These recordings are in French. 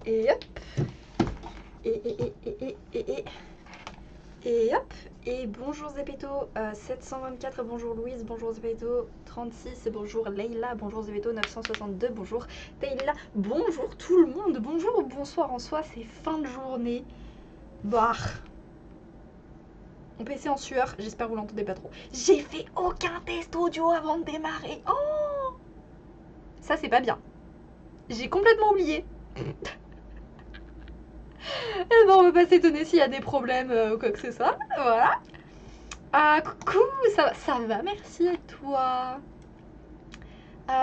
Et hop. Et hop. Et bonjour Zepeto 724, bonjour Louise, bonjour Zepeto 36, bonjour Leïla, bonjour Zepeto 962, bonjour Leïla, bonjour tout le monde, bonjour ou bonsoir en soi, c'est fin de journée. Bah. Mon PC en sueur, j'espère que vous l'entendez pas trop. J'ai fait aucun test audio avant de démarrer. Oh, ça c'est pas bien. J'ai complètement oublié. Et bon, on va pas s'étonner s'il y a des problèmes ou quoi que ce soit. Voilà. Ah, coucou, ça va, merci à toi.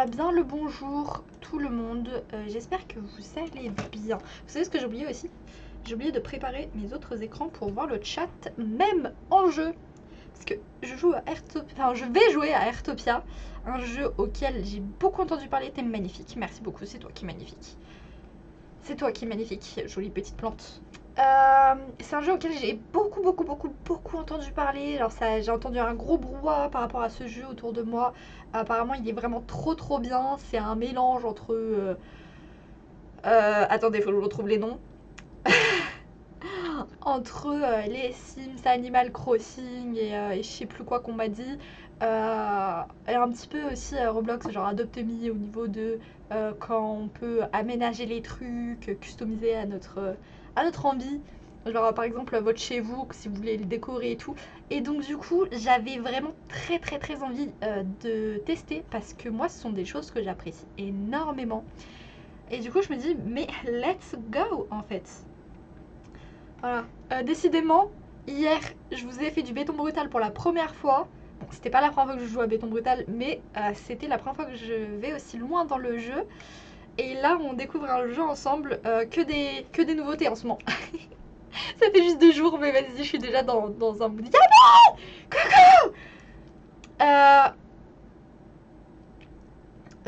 Bien le bonjour tout le monde. J'espère que vous allez bien. Vous savez ce que j'ai oublié aussi? J'ai oublié de préparer mes autres écrans pour voir le chat, même en jeu. Parce que je joue à Airtopia, enfin je vais jouer à Airtopia, un jeu auquel j'ai beaucoup entendu parler. T'es magnifique, merci beaucoup, c'est toi qui es magnifique. C'est toi qui es magnifique, jolie petite plante. C'est un jeu auquel j'ai beaucoup entendu parler. Alors ça, j'ai entendu un gros brouhaha par rapport à ce jeu autour de moi. Apparemment il est vraiment trop bien. C'est un mélange entre... attendez, faut que je retrouve les noms. Entre les Sims, Animal Crossing et je sais plus quoi qu'on m'a dit. Et un petit peu aussi Roblox, genre Adopt Me au niveau de quand on peut aménager les trucs, customiser à notre envie. Genre par exemple votre chez vous, si vous voulez le décorer et tout. Et donc du coup j'avais vraiment très envie de tester parce que moi ce sont des choses que j'apprécie énormément. Et du coup je me dis mais let's go en fait. Voilà. Décidément, hier, je vous ai fait du béton brutal pour la première fois. Bon, c'était pas la première fois que je joue à béton brutal, mais c'était la première fois que je vais aussi loin dans le jeu. Et là, on découvre un jeu ensemble, que des nouveautés en ce moment. Ça fait juste 2 jours, mais vas-y, je suis déjà dans un mood. Yami! Coucou!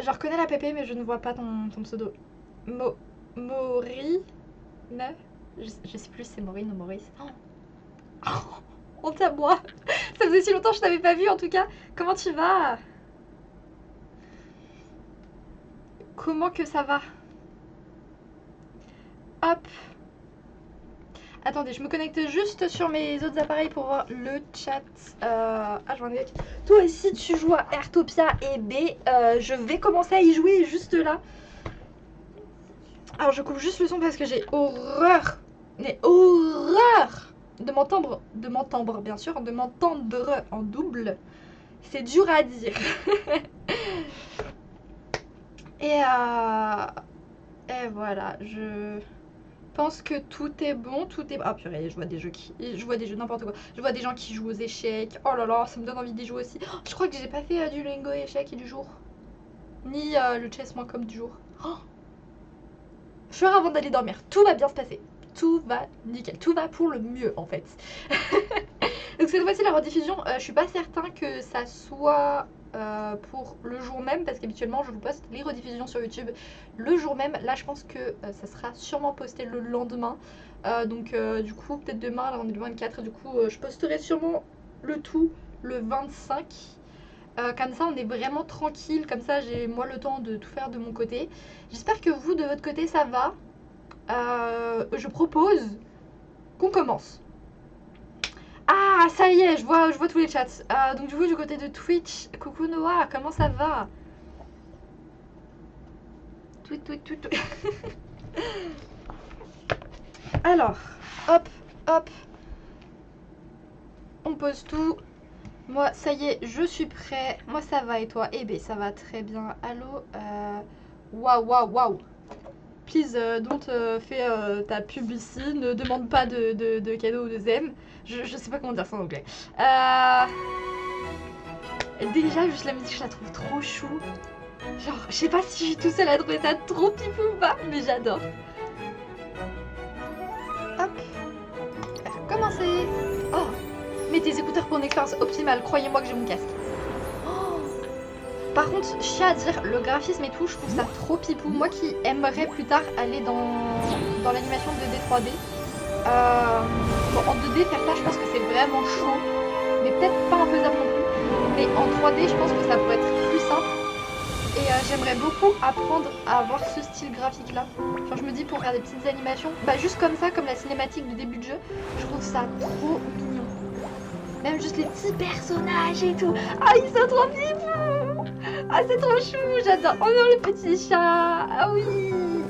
Je reconnais la pépé, mais je ne vois pas ton pseudo. Mori? Ne? Je sais plus si c'est Maureen ou Maurice. Oh, honte à moi. Ça faisait si longtemps que je t'avais pas vu en tout cas. Comment tu vas? Comment que ça va? Hop. Attendez, je me connecte juste sur mes autres appareils pour voir le chat. Ah, je vois un mec. Toi aussi, tu joues à Airtopia et B. Je vais commencer à y jouer juste là. Alors, je coupe juste le son parce que j'ai horreur. Mais horreur de m'entendre, bien sûr, de m'entendre en double. C'est dur à dire. Et voilà, je pense que tout est bon, tout est... Ah purée, je vois des jeux n'importe quoi. Je vois des gens qui jouent aux échecs. Oh là là, ça me donne envie d'y jouer aussi. Oh, je crois que j'ai pas fait du Lingo échec du jour. Ni le chess.com du jour. Oh, je ferai avant d'aller dormir. Tout va bien se passer. Tout va nickel. Tout va pour le mieux en fait. Donc cette fois-ci la rediffusion, je suis pas certain que ça soit pour le jour même parce qu'habituellement je vous poste les rediffusions sur YouTube le jour même. Là je pense que ça sera sûrement posté le lendemain. Donc du coup peut-être demain, là on est le 24, du coup je posterai sûrement le tout le 25. Comme ça on est vraiment tranquille, comme ça j'ai moi le temps de tout faire de mon côté. J'espère que vous de votre côté ça va. Je propose qu'on commence. Ah, ça y est, je vois tous les chats. Donc du coup, du côté de Twitch, coucou Noah, comment ça va? Tweet. Alors, hop. On pose tout. Moi, ça y est, je suis prêt. Moi, ça va et toi? Eh ben, ça va très bien. Allô? Waouh. Please, don't fais ta pub ici. Ne demande pas de cadeaux ou de zem. Je sais pas comment dire ça en anglais. Déjà, juste la musique, je la trouve trop chou. Genre, je sais pas si je suis tout seule à trouver ça trop pipou ou pas, mais j'adore. Hop. Commencer. Oh, mets tes écouteurs pour une expérience optimale. Croyez-moi que j'ai mon casque. Oh. Par contre, je tiens à dire, le graphisme et tout, je trouve ça trop pipou. Moi qui aimerais plus tard aller dans l'animation 2D 3D. Bon, en 2D, faire ça, je pense que c'est vraiment chaud. Mais peut-être pas infaisable non plus. Mais en 3D, je pense que ça pourrait être plus simple. Et j'aimerais beaucoup trop apprendre à avoir ce style graphique là. Genre je me dis pour faire des petites animations, bah juste comme ça, comme la cinématique du début de jeu, je trouve ça trop mignon. Même juste les petits personnages et tout. Ah ils sont trop mignons. Ah c'est trop chou, j'adore. Oh non le petit chat. Ah oui,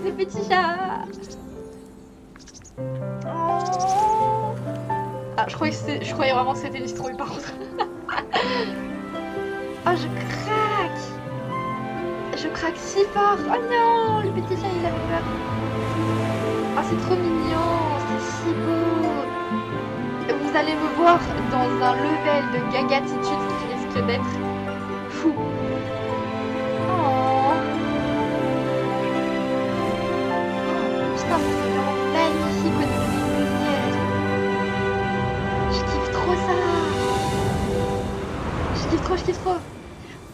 le petit chat. Oh. Ah je croyais vraiment que c'était une citrouille par contre. Oh je craque. Je craque si fort. Oh non, le petit chat il avait peur. Oh c'est trop mignon, c'est si beau. Vous allez me voir dans un level de gagatitude qui risque d'être fou. Oh. Putain, c'est vraiment magnifique au niveau des lumières et tout. Je kiffe trop ça. Je kiffe trop.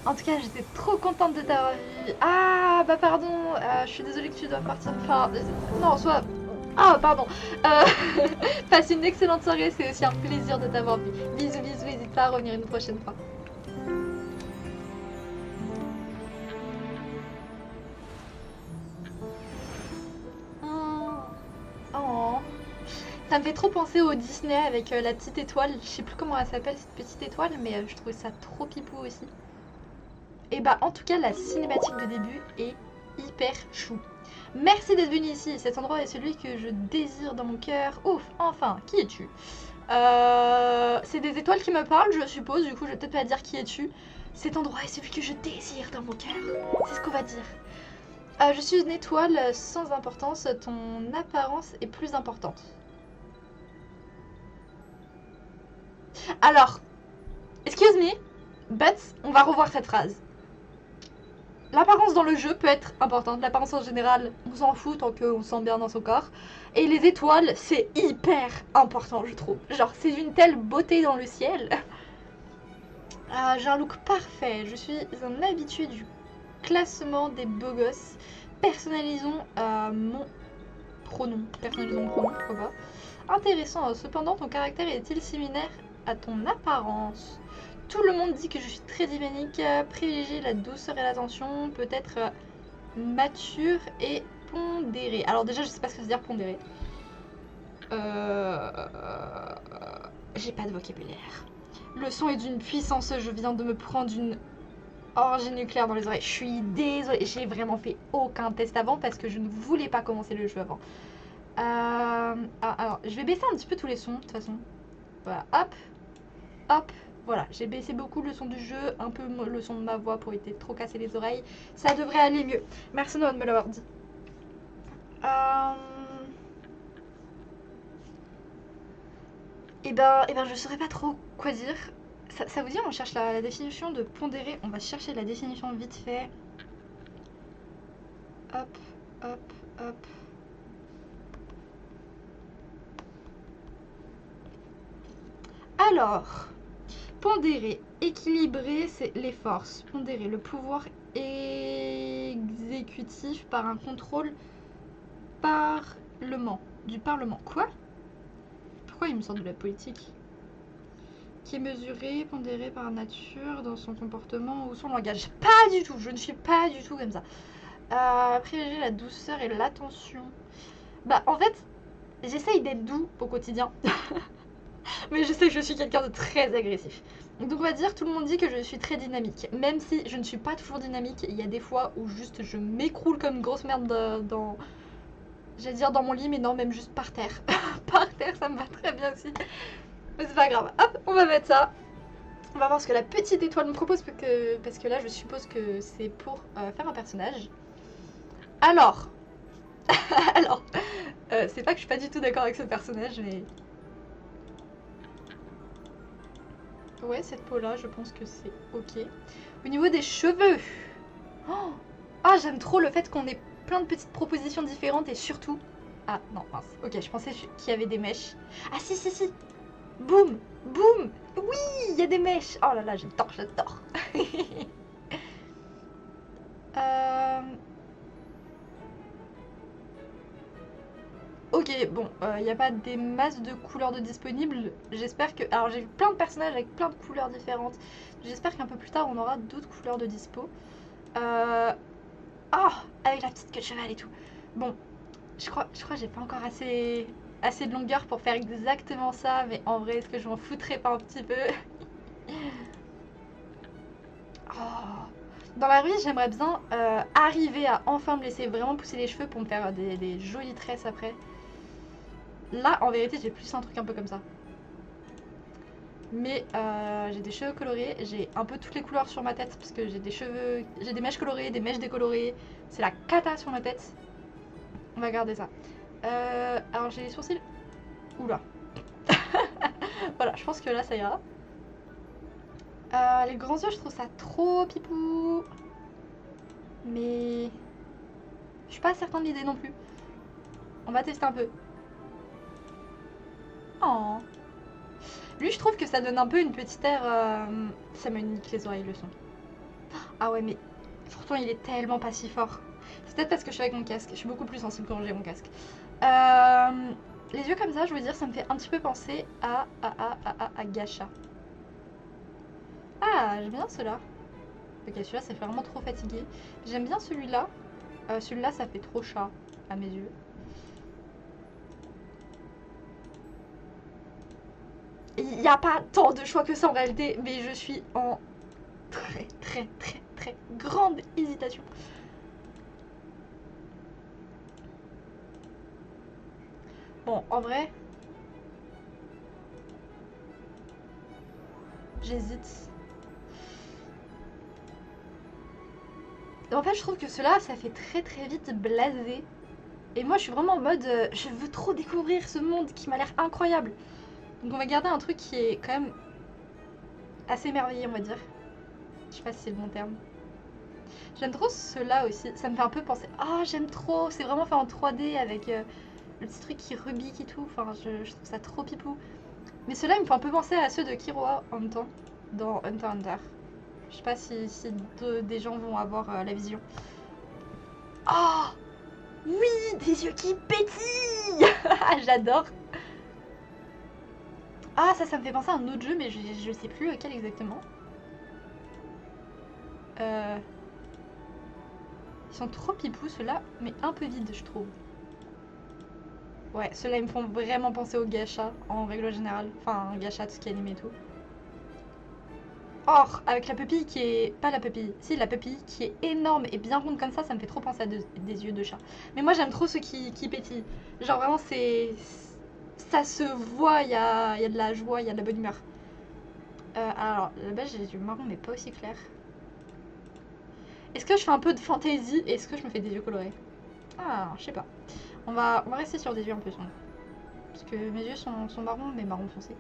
En tout cas, j'étais trop contente de t'avoir vu. Ah, bah pardon, je suis désolée que tu dois partir. Enfin, non, soit... Ah, pardon. Passe une excellente soirée, c'est aussi un plaisir de t'avoir vu. Bisous, bisous, n'hésite pas à revenir une prochaine fois. Oh. Ça me fait trop penser au Disney avec la petite étoile. Je sais plus comment elle s'appelle cette petite étoile, mais je trouvais ça trop pipou aussi. Et bah en tout cas la cinématique de début est hyper chou. Merci d'être venu ici, cet endroit est celui que je désire dans mon cœur. Ouf, enfin, qui es-tu? C'est des étoiles qui me parlent je suppose, du coup je vais peut-être pas dire qui es-tu. Cet endroit est celui que je désire dans mon cœur, c'est ce qu'on va dire. Je suis une étoile sans importance, ton apparence est plus importante. Alors, excuse me, but on va revoir cette phrase. L'apparence dans le jeu peut être importante, l'apparence en général, on s'en fout tant qu'on se sent bien dans son corps. Et les étoiles, c'est hyper important, je trouve. Genre, c'est d'une telle beauté dans le ciel. J'ai un look parfait, je suis un habitué du classement des beaux gosses. Personnalisons mon pronom. Pourquoi pas. Intéressant, cependant, ton caractère est-il similaire à ton apparence? Tout le monde dit que je suis très dynamique, privilégier la douceur et l'attention, peut-être mature et pondérée. Alors déjà, je sais pas ce que ça veut dire pondérée. J'ai pas de vocabulaire. Le son est d'une puissance, je viens de me prendre une orgie nucléaire dans les oreilles. Je suis désolée, j'ai vraiment fait aucun test avant parce que je ne voulais pas commencer le jeu avant. Alors, je vais baisser un petit peu tous les sons de toute façon. Voilà, hop, hop. Voilà, j'ai baissé beaucoup le son du jeu, un peu le son de ma voix pour éviter de trop casser les oreilles. Ça devrait aller mieux. Merci Noah de me l'avoir dit. Et ben, je saurais pas trop quoi dire. Ça vous dit, on cherche la définition de pondéré. On va chercher la définition vite fait. Hop, hop, hop. Alors, pondérer, équilibrer, c'est les forces. Pondérer, le pouvoir exécutif par un contrôle du Parlement. Quoi? Pourquoi il me sort de la politique? Qui est mesuré, pondéré par nature dans son comportement ou son langage. Pas du tout, je ne suis pas du tout comme ça. Privilégier la douceur et l'attention. Bah en fait, j'essaye d'être doux au quotidien. Mais je sais que je suis quelqu'un de très agressif. Donc on va dire, tout le monde dit que je suis très dynamique. Même si je ne suis pas toujours dynamique, il y a des fois où juste je m'écroule comme une grosse merde dans... J'allais dire dans mon lit, mais non, même juste par terre. Par terre, ça me va très bien aussi. Mais c'est pas grave. Hop, on va mettre ça. On va voir ce que la petite étoile me propose, parce que là, je suppose que c'est pour faire un personnage. Alors... Alors... c'est pas que je suis pas du tout d'accord avec ce personnage, mais... Ouais, cette peau-là, je pense que c'est ok. Au niveau des cheveux... Oh ah, j'aime trop le fait qu'on ait plein de petites propositions différentes et surtout... Ah, non, mince. Ok, je pensais qu'il y avait des mèches. Ah, si, si, si. Boum, boum. Oui, il y a des mèches. Oh là là, j'adore, j'adore. Ok, bon, il n'y a pas des masses de couleurs de disponibles. J'espère que... Alors, j'ai vu plein de personnages avec plein de couleurs différentes. J'espère qu'un peu plus tard, on aura d'autres couleurs de dispo. Oh, avec la petite queue de cheval et tout. Bon, je crois que j'ai pas encore assez de longueur pour faire exactement ça, mais en vrai, est-ce que je m'en foutrais pas un petit peu? Oh. Dans la rue, j'aimerais bien arriver à enfin me laisser vraiment pousser les cheveux pour me faire des jolies tresses après. Là, en vérité, j'ai plus un truc un peu comme ça. Mais j'ai des cheveux colorés, j'ai un peu toutes les couleurs sur ma tête parce que j'ai des mèches colorées, des mèches décolorées. C'est la cata sur ma tête. On va garder ça. Alors j'ai les sourcils. Oula. Voilà, je pense que là ça ira. Les grands yeux, je trouve ça trop pipou. Mais je suis pas certaine de l'idée non plus. On va tester un peu. Oh. Lui, je trouve que ça donne un peu une petite air. Ça me nique les oreilles le son. Ah ouais, mais pourtant il est tellement pas si fort. C'est peut-être parce que je suis avec mon casque. Je suis beaucoup plus sensible quand j'ai mon casque. Les yeux comme ça, je veux dire, ça me fait un petit peu penser à Gacha. Ah, j'aime bien ceux-là. Ok, celui-là, ça fait vraiment trop fatigué. J'aime bien celui-là. Celui-là, ça fait trop chat à mes yeux. Il n'y a pas tant de choix que ça en réalité, mais je suis en très grande hésitation. Bon, en vrai, j'hésite. En fait, je trouve que cela, ça fait très vite blasé. Et moi, je suis vraiment en mode, je veux trop découvrir ce monde qui m'a l'air incroyable. Donc on va garder un truc qui est quand même assez émerveillé, on va dire. Je sais pas si c'est le bon terme. J'aime trop ceux-là aussi. Ça me fait un peu penser. Ah, j'aime trop. C'est vraiment fait en 3D avec le petit truc qui rebique et tout. Enfin, je trouve ça trop pipou. Mais ceux-là, ils me font un peu penser à ceux de Kiroa en même temps dans Hunter x Hunter. Je sais pas si des gens vont avoir la vision. Oh oui, des yeux qui pétillent. J'adore. Ah, ça me fait penser à un autre jeu, mais je sais plus lequel exactement. Ils sont trop pipous ceux-là, mais un peu vides, je trouve. Ouais, ceux-là, ils me font vraiment penser au gacha, en règle générale. Enfin, un gacha, tout ce qui est animé et tout. Or, avec la pupille qui est... Pas la pupille, si, la pupille qui est énorme et bien ronde comme ça me fait trop penser à des yeux de chat. Mais moi, j'aime trop ceux qui pétillent. Genre, vraiment, c'est... Ça se voit, il y a de la joie, il y a de la bonne humeur. Alors, là-bas, j'ai des yeux marrons, mais pas aussi clairs. Est-ce que je fais un peu de fantaisie et est-ce que je me fais des yeux colorés? Ah, je sais pas. On va rester sur des yeux un peu sombres. Parce que mes yeux sont marrons, mais marron foncé.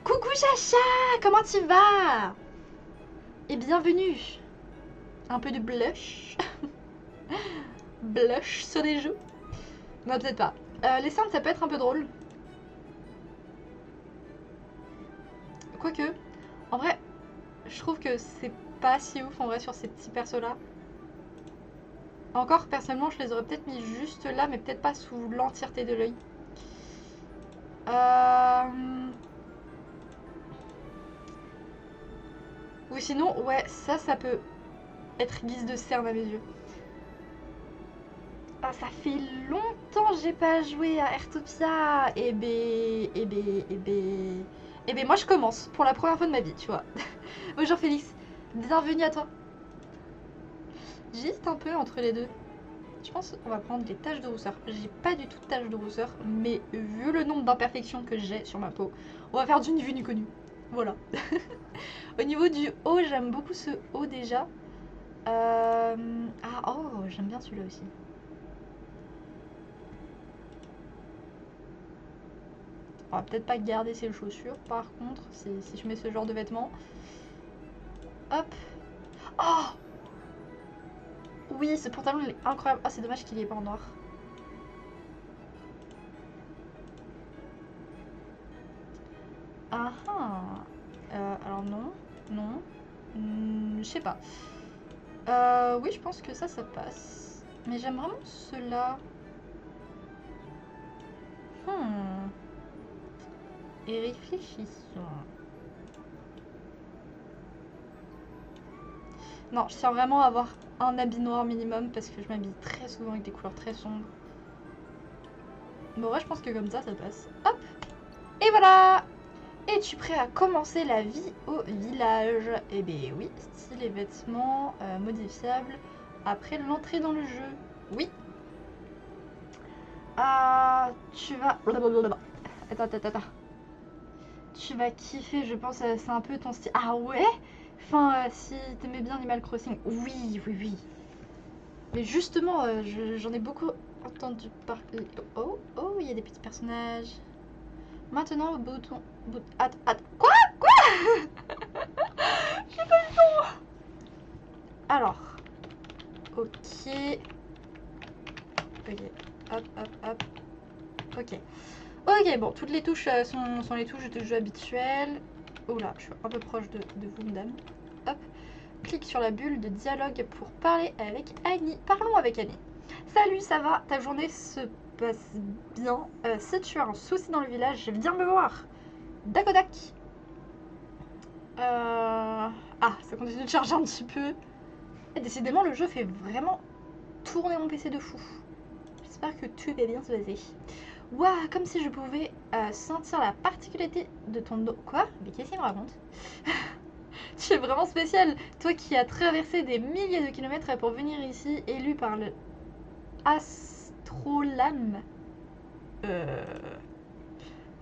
Coucou Chacha, comment tu vas? Et bienvenue. Un peu de blush. Blush sur les joues. Non, peut-être pas. Les cernes, ça peut être un peu drôle. Quoique, en vrai, je trouve que c'est pas si ouf en vrai sur ces petits persos là. Encore, personnellement, je les aurais peut-être mis juste là, mais peut-être pas sous l'entièreté de l'œil. Ou sinon, ouais, ça peut être guise de cerne à mes yeux. Ah, ça fait longtemps que j'ai pas joué à Airtopia. Eh ben, moi je commence pour la première fois de ma vie, tu vois. Bonjour Félix, bienvenue à toi. J'hésite un peu entre les deux. Je pense qu'on va prendre les taches de rousseur. J'ai pas du tout de taches de rousseur, mais vu le nombre d'imperfections que j'ai sur ma peau, on va faire du vu du connu. Voilà. Au niveau du haut, j'aime beaucoup ce haut déjà. Ah, oh, j'aime bien celui-là aussi. On va peut-être pas garder ses chaussures par contre, si je mets ce genre de vêtements. Hop. Oh oui, ce pantalon il est incroyable. Ah, c'est dommage qu'il y ait pas en noir. Ah ah. Alors non, non. Je sais pas. Oui, je pense que ça passe. Mais j'aime vraiment ceux-là. Hmm. Et réfléchissons. Non, je tiens vraiment à avoir un habit noir minimum parce que je m'habille très souvent avec des couleurs très sombres. Bon, ouais, je pense que comme ça passe. Hop! Et voilà! Es-tu prêt à commencer la vie au village? Eh bien oui, style et vêtements modifiables après l'entrée dans le jeu. Oui. Ah, tu vas... Attends. Tu vas kiffer, je pense, c'est un peu ton style. Ah ouais? Enfin, si t'aimais bien Animal Crossing. Oui. Mais justement, j'en ai beaucoup entendu parler. Oh, il y a des petits personnages. Maintenant, au bouton... Quoi? J'ai pas eu le temps. Alors. Ok. Hop. Ok, bon, toutes les touches sont les touches de jeu habituelles. Oula, je suis un peu proche de vous, madame. Hop. Clique sur la bulle de dialogue pour parler avec Annie. Parlons avec Annie. Salut, ça va? Ta journée se passe bien? Si tu as un souci dans le village, viens me voir. Dakodak. Ah, ça continue de charger un petit peu. Et décidément, le jeu fait vraiment tourner mon PC de fou. J'espère que tout va bien se passer. Waouh, comme si je pouvais sentir la particularité de ton dos. Quoi? Mais qu'est-ce qu'il me raconte? Tu es vraiment spécial. Toi qui as traversé des milliers de kilomètres pour venir ici, élu par le Astrolabe.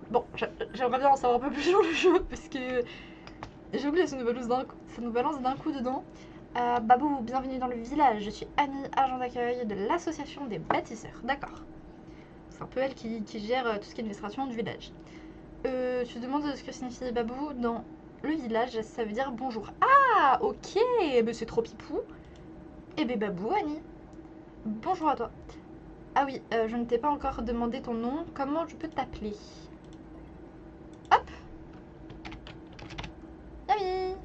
Bon, j'aimerais bien en savoir un peu plus sur le jeu parce que j'ai oublié, ça nous balance d'un coup dedans. Babou, bienvenue dans le village. Je suis Annie, agent d'accueil de l'association des bâtisseurs. D'accord. C'est un peu elle qui gère tout ce qui est administration du village. Tu te demandes ce que signifie Babou dans le village, ça veut dire bonjour. Ah, ok, mais c'est trop pipou. Eh ben Babou, Annie. Bonjour à toi. Ah oui, je ne t'ai pas encore demandé ton nom. Comment je peux t'appeler? Hop. Yami.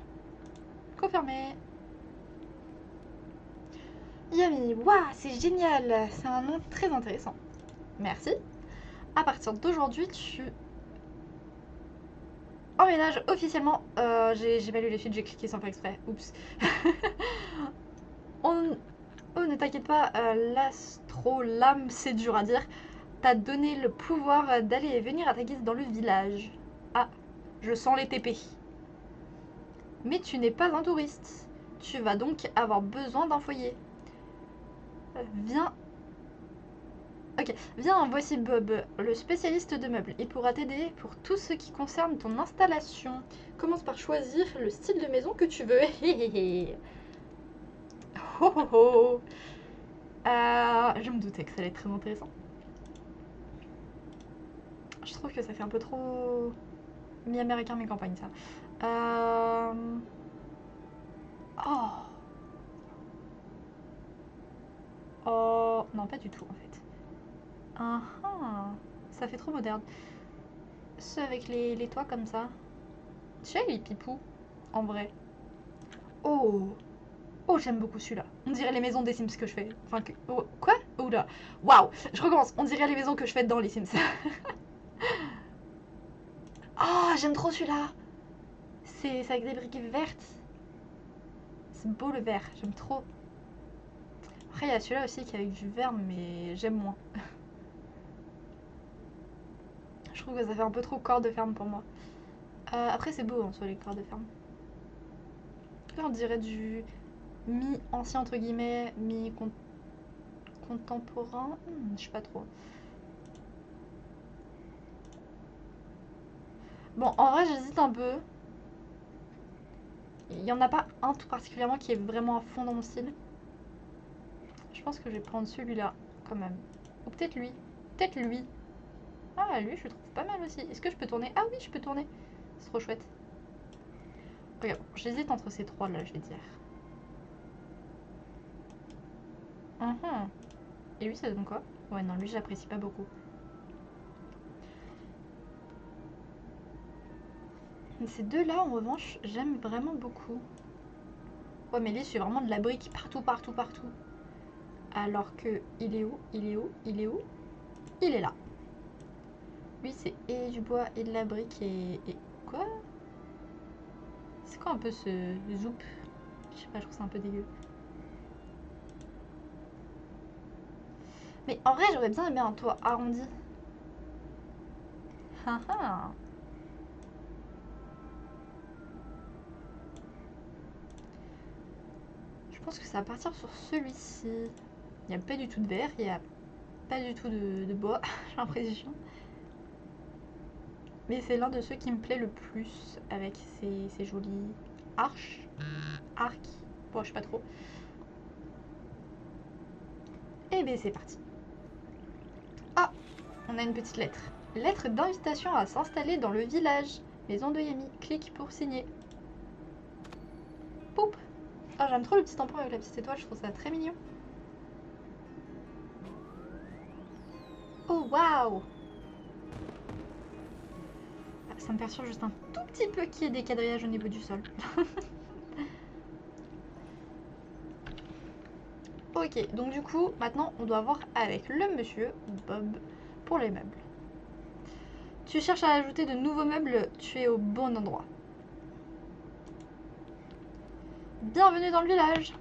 Confirmé. Yami, waouh, c'est génial. C'est un nom très intéressant. Merci. À partir d'aujourd'hui, tu emménages officiellement. J'ai pas lu les suites, j'ai cliqué sans faire exprès. Oups. Oh, ne t'inquiète pas, l'astrolabe, c'est dur à dire. T'as donné le pouvoir d'aller et venir à ta guise dans le village. Ah, je sens les TP. Mais tu n'es pas un touriste. Tu vas donc avoir besoin d'un foyer. Viens. Ok, viens, voici Bob, le spécialiste de meubles. Il pourra t'aider pour tout ce qui concerne ton installation. Commence par choisir le style de maison que tu veux. Oh oh oh. Je me doutais que ça allait être très intéressant. Je trouve que ça fait un peu trop mi-américain, mi-campagne, ça. Oh. Oh. Non, pas du tout, en fait. Ça fait trop moderne. Ceux avec les toits comme ça. Tu sais, les pipous, en vrai. Oh. Oh, j'aime beaucoup celui-là. On dirait les maisons des Sims que je fais. Enfin, oh, quoi? Oh là. Waouh. Je recommence. On dirait les maisons que je fais dans les Sims. Oh, j'aime trop celui-là. C'est avec des briques vertes. C'est beau le vert. J'aime trop. Après, il y a celui-là aussi qui est avec du vert, mais j'aime moins. Je trouve que ça fait un peu trop corps de ferme pour moi. Après, c'est beau en soi, les corps de ferme. Là, on dirait du mi-ancien, entre guillemets, mi-contemporain. Je sais pas trop. Bon, en vrai, j'hésite un peu. Il n'y en a pas un tout particulièrement qui est vraiment à fond dans mon style. Je pense que je vais prendre celui-là, quand même. Ou peut-être lui. Peut-être lui. Ah, lui, je le trouve pas mal aussi. Est-ce que je peux tourner? Ah oui, je peux tourner. C'est trop chouette. Regarde, j'hésite entre ces trois-là, je vais dire. Et lui, ça donne quoi? Ouais, non, lui, j'apprécie pas beaucoup. Mais ces deux-là, en revanche, j'aime vraiment beaucoup. Ouais, mais lui, c'est vraiment de la brique partout. Alors que, il est où? Il est là. Lui, c'est et du bois et de la brique et... Quoi? C'est quoi un peu ce zoup? Je sais pas, je trouve ça un peu dégueu. Mais en vrai, j'aurais bien aimé un toit arrondi. Haha. Je pense que ça va partir sur celui-ci. Il n'y a pas du tout de verre, il n'y a pas du tout de bois, j'ai l'impression. Mais c'est l'un de ceux qui me plaît le plus avec ces jolies arches. Arcs. Bon, je sais pas trop. Et bien c'est parti. Ah, on a une petite lettre. Lettre d'invitation à s'installer dans le village. Maison de Yami. Clique pour signer. Poup. Ah, j'aime trop le petit tampon avec la petite étoile, je trouve ça très mignon. Oh, waouh. Ça me perturbe juste un tout petit peu qu'il y ait des quadrillages au niveau du sol. Ok, donc du coup, maintenant, on doit voir avec le monsieur Bob pour les meubles. Tu cherches à ajouter de nouveaux meubles, tu es au bon endroit. Bienvenue dans le village.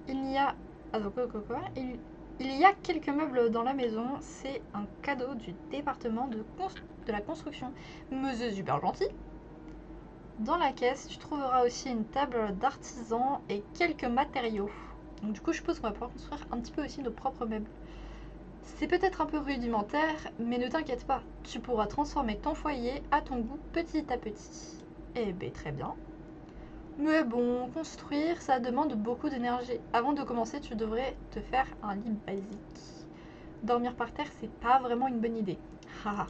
Il y a... Ah, quoi Il y a quelques meubles dans la maison, c'est un cadeau du département de la construction. Monsieur super gentil. Dans la caisse, tu trouveras aussi une table d'artisan et quelques matériaux. Donc du coup, je suppose qu'on va pouvoir construire un petit peu aussi nos propres meubles. C'est peut-être un peu rudimentaire, mais ne t'inquiète pas, tu pourras transformer ton foyer à ton goût petit à petit. Eh ben très bien. Mais bon, construire, ça demande beaucoup d'énergie. Avant de commencer, tu devrais te faire un lit basique. Dormir par terre, c'est pas vraiment une bonne idée. Haha.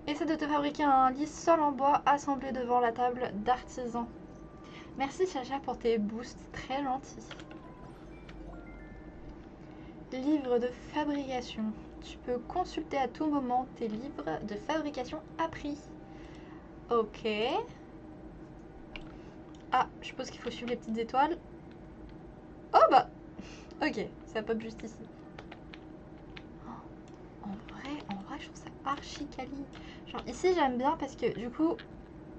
Essaie de te fabriquer un lit sol en bois assemblé devant la table d'artisan. Merci Chacha pour tes boosts, très gentils. Livre de fabrication. Tu peux consulter à tout moment tes livres de fabrication à prix. Ok. Ah, je suppose qu'il faut suivre les petites étoiles. Oh bah. Ok, ça pop juste ici. Oh, en vrai, je trouve ça archi quali. Genre ici j'aime bien parce que du coup,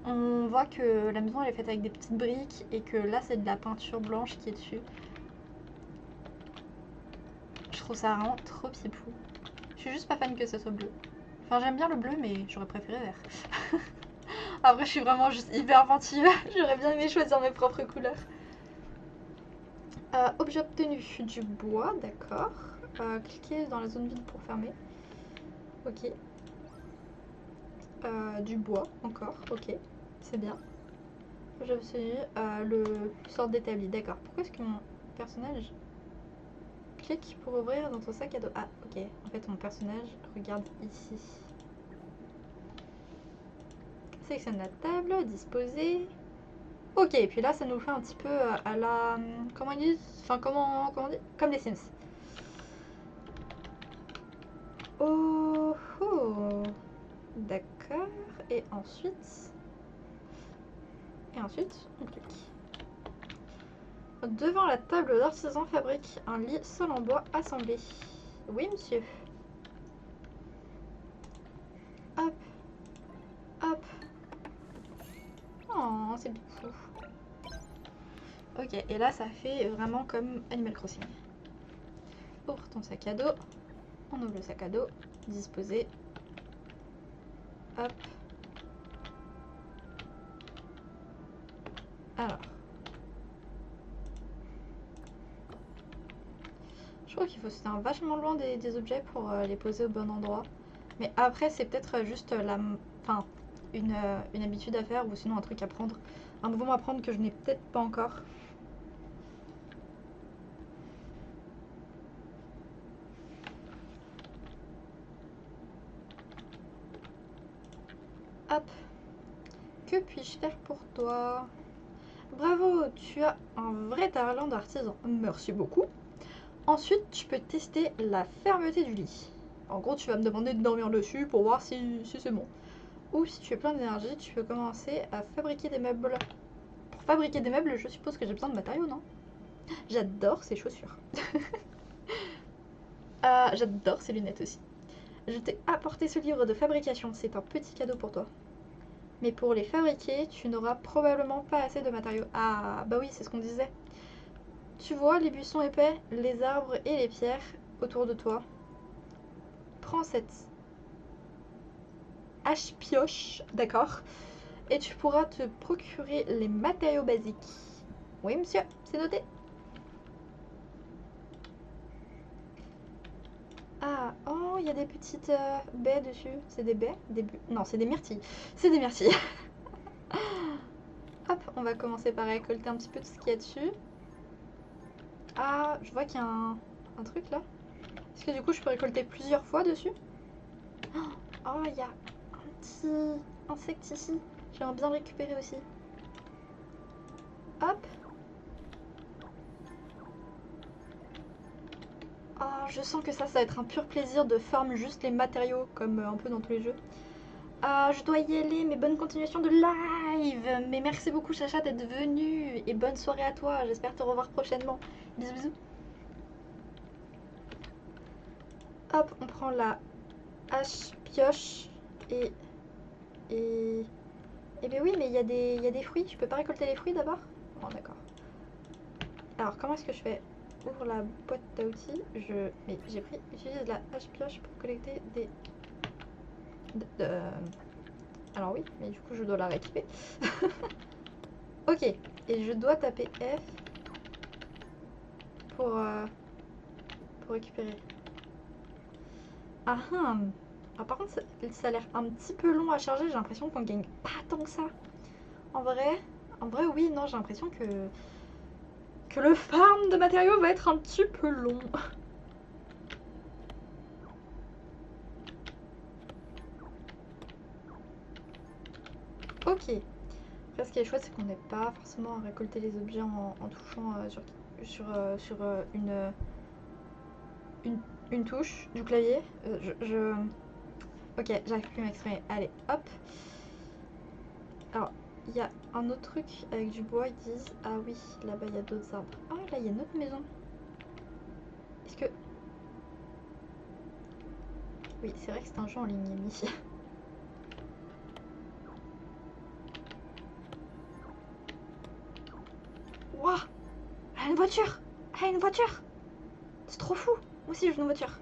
on voit que la maison elle est faite avec des petites briques et que là c'est de la peinture blanche qui est dessus. Je trouve ça vraiment trop pipou. Je suis juste pas fan que ça soit bleu. Enfin j'aime bien le bleu mais j'aurais préféré vert. Après je suis vraiment juste hyper pointilleuse. J'aurais bien aimé choisir mes propres couleurs. Objet obtenu, du bois, d'accord. Cliquez dans la zone vide pour fermer. Ok. Du bois, encore, ok. C'est bien. J'ai obtenu le sort d'établi, d'accord. Pourquoi est-ce que mon personnage clique pour ouvrir dans ton sac à dos? Ah, ok. En fait, mon personnage regarde ici. Sélectionne la table, disposer. Ok, et puis là, ça nous fait un petit peu à la... Comment ils disent? Enfin, comment on dit? Comme les Sims. Oh, oh. D'accord. Et ensuite... on clique. Devant la table d'artisan fabrique un lit sol en bois assemblé. Oui, monsieur. Hop. Hop. Oh, c'est fou. Ok, et là, ça fait vraiment comme Animal Crossing. Ouvre ton sac à dos. On ouvre le sac à dos. Disposer. Hop. Alors. Je trouve qu'il faut se tenir vachement loin des objets pour les poser au bon endroit. Mais après, c'est peut-être juste enfin, une habitude à faire ou sinon un truc à prendre. Un mouvement à prendre que je n'ai peut-être pas encore. Hop. Que puis-je faire pour toi? Bravo, tu as un vrai talent d'artisan. Merci beaucoup. Ensuite, tu peux tester la fermeté du lit. En gros, tu vas me demander de dormir dessus pour voir si c'est bon. Ou si tu es plein d'énergie, tu peux commencer à fabriquer des meubles. Pour fabriquer des meubles, je suppose que j'ai besoin de matériaux, non? J'adore ces chaussures. J'adore ces lunettes aussi. Je t'ai apporté ce livre de fabrication, c'est un petit cadeau pour toi. Mais pour les fabriquer, tu n'auras probablement pas assez de matériaux. Ah, bah oui, c'est ce qu'on disait. Tu vois les buissons épais, les arbres et les pierres autour de toi. Prends cette hache pioche, d'accord, et tu pourras te procurer les matériaux basiques. Oui, monsieur, c'est noté. Ah, oh, il y a des petites baies dessus. C'est des baies? Non, c'est des myrtilles. C'est des myrtilles. Hop, on va commencer par récolter un petit peu tout ce qu'il y a dessus. Ah, je vois qu'il y a un truc là. Est-ce que du coup je peux récolter plusieurs fois dessus? Oh, il y a un petit insecte ici. J'aimerais bien le récupérer aussi. Hop. Oh, je sens que ça va être un pur plaisir de farm juste les matériaux, comme un peu dans tous les jeux. Je dois y aller, mais bonne continuation de live. Mais merci beaucoup Chacha d'être venu. Et bonne soirée à toi, j'espère te revoir prochainement. Bisous bisous. Hop, on prend la hache pioche et... Eh bien oui, mais il y a des fruits. Je peux pas récolter les fruits d'abord? Bon, d'accord. Alors, comment est-ce que je fais? Ouvre la boîte à outils. Mais j'utilise la hache pioche pour collecter des... Alors oui, mais du coup je dois la rééquiper. Ok, et je dois taper F pour récupérer. Ah ah. Alors, par contre, ça a l'air un petit peu long à charger. J'ai l'impression qu'on gagne pas tant que ça. En vrai, oui, non, j'ai l'impression que le farm de matériaux va être un petit peu long. Ok. Après, ce qui est chouette, c'est qu'on n'est pas forcément à récolter les objets en touchant sur une touche du clavier. Ok, j'arrive plus à m'exprimer. Allez, hop. Alors, il y a un autre truc avec du bois. Ils disent... Ah oui, là-bas, il y a d'autres arbres. Ah, là, il y a une autre maison. Est-ce que... Oui, c'est vrai que c'est un jeu en ligne, Amy. Waouh! Elle a une voiture! Elle a une voiture! C'est trop fou! Moi aussi, je veux une voiture.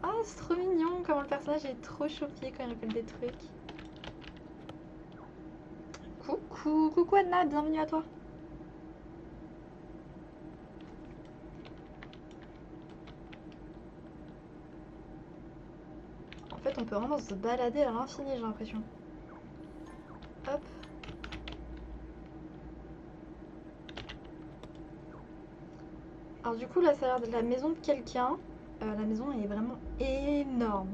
Ah, c'est trop mignon comment le personnage est trop choupi quand il récolte des trucs. Coucou Anna, bienvenue à toi. En fait, on peut vraiment se balader à l'infini, j'ai l'impression. Hop. Alors du coup, là, ça a l'air de la maison de quelqu'un. La maison est vraiment énorme.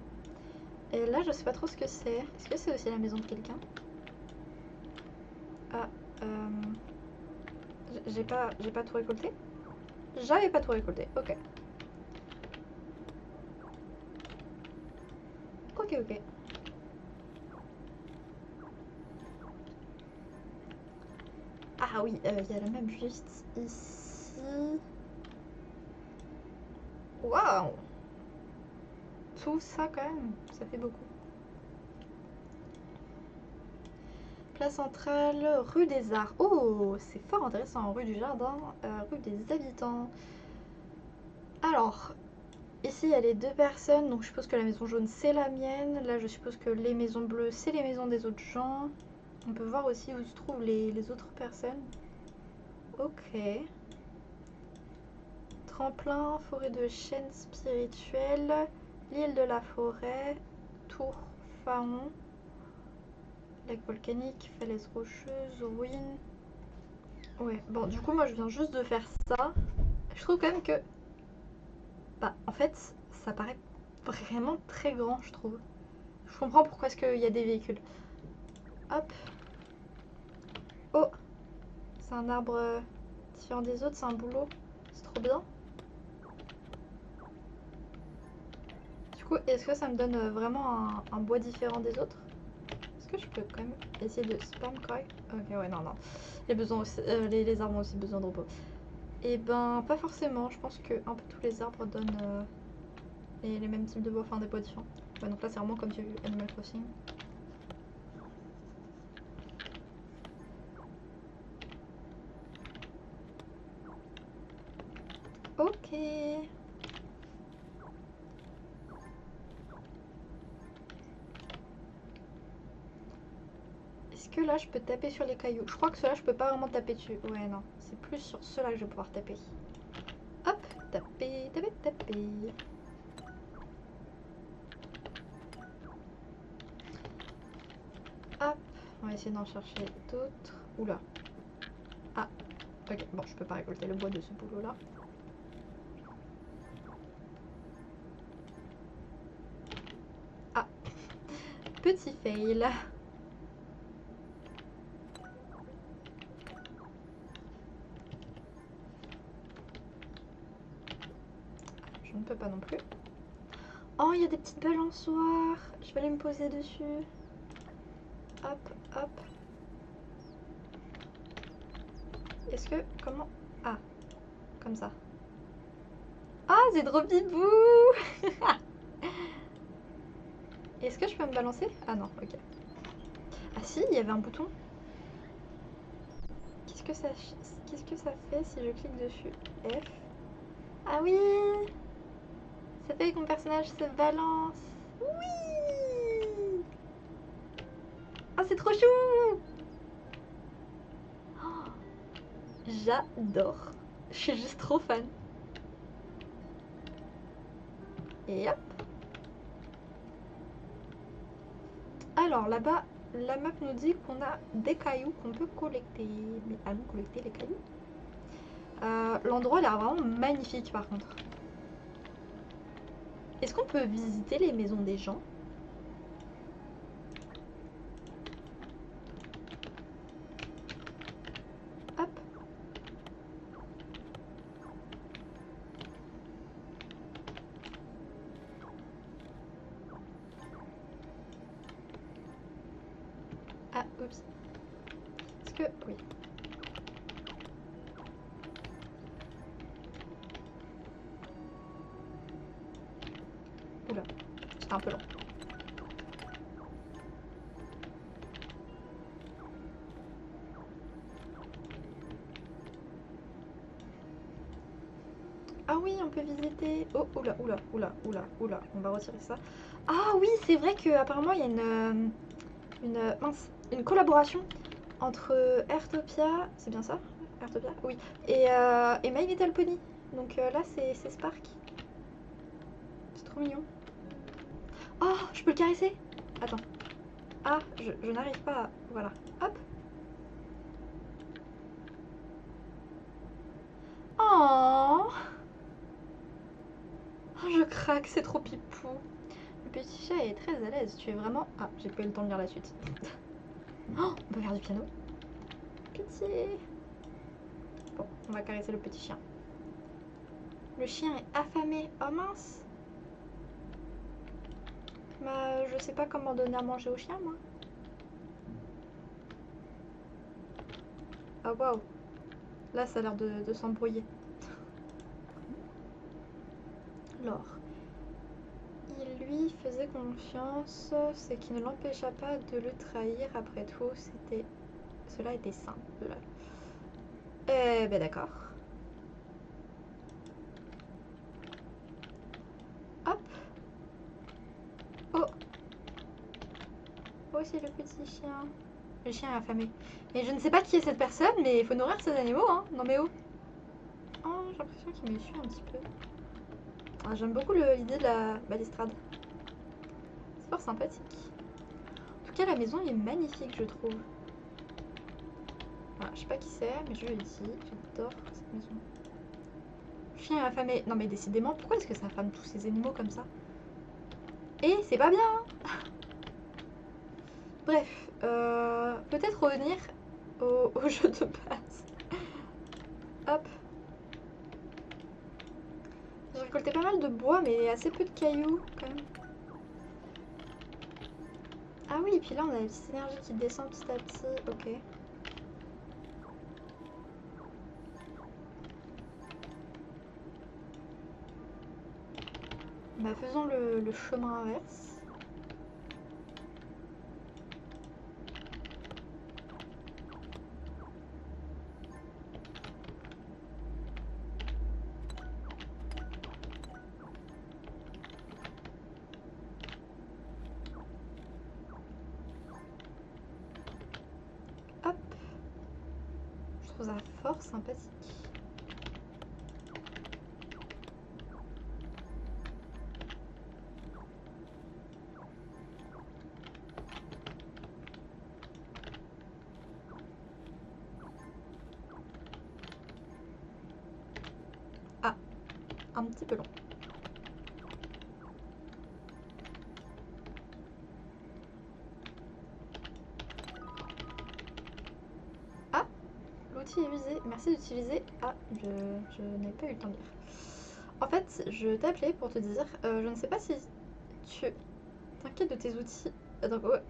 Et là, je sais pas trop ce que c'est. Est-ce que c'est aussi la maison de quelqu'un? Ah, j'ai pas tout récolté? J'avais pas tout récolté, ok. Ok. Ah oui, il y a la map juste ici. Waouh! Tout ça quand même, ça fait beaucoup. Place centrale, rue des Arts. Oh, c'est fort intéressant. Rue du Jardin, rue des Habitants. Alors, ici il y a les deux personnes, donc je suppose que la maison jaune c'est la mienne. Là, je suppose que les maisons bleues c'est les maisons des autres gens. On peut voir aussi où se trouvent les autres personnes. Ok. Tremplin, forêt de chênes spirituels, l'île de la forêt, tour Faon, lac volcanique, falaise rocheuse, ruines. Ouais, bon, du coup, moi je viens juste de faire ça. Je trouve quand même que. Bah, en fait, ça paraît vraiment très grand, je trouve. Je comprends pourquoi est-ce qu'il y a des véhicules. Hop. Oh! C'est un arbre différent des autres, c'est un bouleau. C'est trop bien. Du coup, est-ce que ça me donne vraiment un bois différent des autres? Est-ce que je peux quand même essayer de spam correct? Ok, ouais, non. Les arbres ont aussi besoin de repos. Et ben, pas forcément. Je pense que un peu tous les arbres donnent Et les mêmes types de bois, enfin des bois différents. Ouais, donc là c'est vraiment comme du Animal Crossing. Ok. Est-ce que là je peux taper sur les cailloux? Je crois que ceux-là je peux pas vraiment taper dessus. Ouais, non. C'est plus sur ceux-là que je vais pouvoir taper. Hop, taper, taper, taper. Hop, on va essayer d'en chercher d'autres. Oula. Ah, ok. Bon, je peux pas récolter le bois de ce boulot-là. Ah, petit fail. Je ne peux pas non plus. Oh, il y a des petites balançoires. Je vais aller me poser dessus. Hop, hop. Est-ce que... Comment... Ah, comme ça. Ah, c'est trop bibou. Est-ce que je peux me balancer? Ah non, ok. Ah si, il y avait un bouton. Qu'est-ce que ça fait si je clique dessus? F. Ah oui. Ça fait que mon personnage se balance. Oui. Ah, c'est trop chou. Oh, j'adore. Je suis juste trop fan. Et hop. Alors là-bas, la map nous dit qu'on a des cailloux qu'on peut collecter. Mais allons collecter les cailloux. L'endroit a l'air vraiment magnifique par contre. Est-ce qu'on peut visiter les maisons des gens? Hop. Ah, oups. Est-ce que... Oui. Oula, c'était un peu long. Ah oui, on peut visiter... Oh, oula, oula, oula, oula, oula. On va retirer ça. Ah oui, c'est vrai qu'apparemment, il y a une collaboration entre Airtopia... C'est bien ça? Airtopia? Oui. Et My Little Pony. Donc là, c'est Spark. C'est trop mignon. Oh, je peux le caresser? Attends. Ah, je n'arrive pas à... Voilà. Hop. Oh, je craque, c'est trop pipou. Le petit chat est très à l'aise. Tu es vraiment... Ah, j'ai pas eu le temps de lire la suite. Oh, on peut faire du piano. Pitié. Bon, on va caresser le petit chien. Le chien est affamé. Oh mince. Bah, je sais pas comment donner à manger au chien, moi. Ah, waouh. Là, ça a l'air de s'embrouiller. Alors, il lui faisait confiance, ce qui ne l'empêcha pas de le trahir. Après tout, cela était simple. Eh ben d'accord. Hop. Oh. Oh, c'est le petit chien. Le chien est affamé. Et je ne sais pas qui est cette personne, mais il faut nourrir ces animaux, hein. Non mais oh. Oh, j'ai l'impression qu'il me suit un petit peu. Ah, j'aime beaucoup l'idée de la balustrade. C'est fort sympathique. En tout cas, la maison est magnifique, je trouve. Voilà, je sais pas qui c'est, mais je le dis. J'adore cette maison. Le chien est affamé. Non mais décidément, pourquoi est-ce que ça affame tous ces animaux comme ça? Et c'est pas bien, hein. Bref, peut-être revenir au jeu de base. Hop. J'ai récolté pas mal de bois, mais assez peu de cailloux quand même. Ah oui, et puis là on a une petite énergie qui descend petit à petit. Ok. Bah faisons le chemin inverse. Hop. Je trouve ça fort sympathique. Ah, un petit peu long. Ah, l'outil est usé. Merci d'utiliser. Ah, je n'ai pas eu le temps de lire. En fait, je t'appelais pour te dire, je ne sais pas si tu t'inquiètes de tes outils,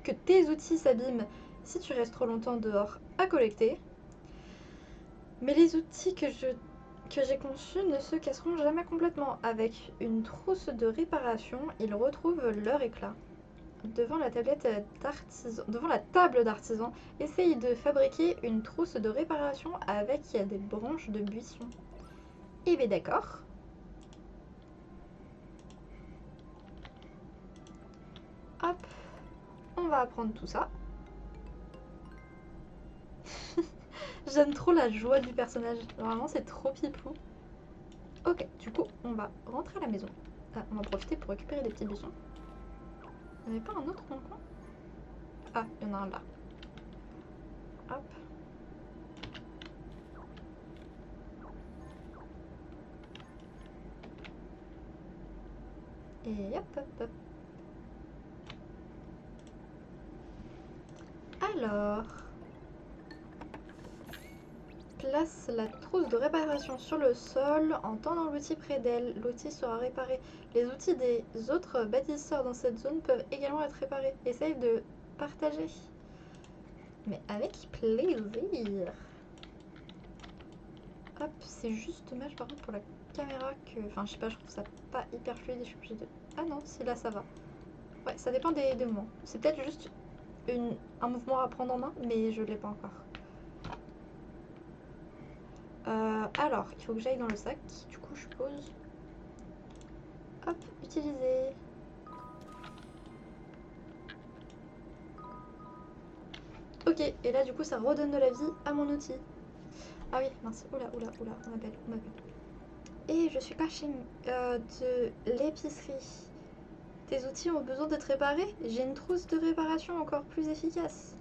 que tes outils s'abîment si tu restes trop longtemps dehors à collecter. Mais les outils que j'ai conçus ne se casseront jamais complètement. Avec une trousse de réparation, ils retrouvent leur éclat. Devant la table d'artisan, essaye de fabriquer une trousse de réparation avec des branches de buisson. Eh bien d'accord. Hop, on va apprendre tout ça. J'aime trop la joie du personnage. Vraiment, c'est trop pipou. Ok, du coup, on va rentrer à la maison. Ah, on va profiter pour récupérer des petits buissons. Il n'y en avait pas un autre dans le coin? Ah, il y en a un là. Hop. Et hop, hop, hop. Alors, place la trousse de réparation sur le sol en tendant l'outil près d'elle. L'outil sera réparé. Les outils des autres bâtisseurs dans cette zone peuvent également être réparés. Essaye de partager. Mais avec plaisir. Hop, c'est juste dommage par contre pour la caméra que... Enfin, je sais pas, je trouve ça pas hyper fluide et je suis obligée de... Ah non, si là ça va. Ouais, ça dépend des moments. C'est peut-être juste un mouvement à prendre en main, mais je l'ai pas encore. Alors, il faut que j'aille dans le sac. Du coup, je pose. Hop, utiliser. Ok, et là, du coup, ça redonne de la vie à mon outil. Ah oui, mince. Oula, on m'appelle. Et je suis pas chez de l'épicerie. Tes outils ont besoin d'être réparés? J'ai une trousse de réparation encore plus efficace.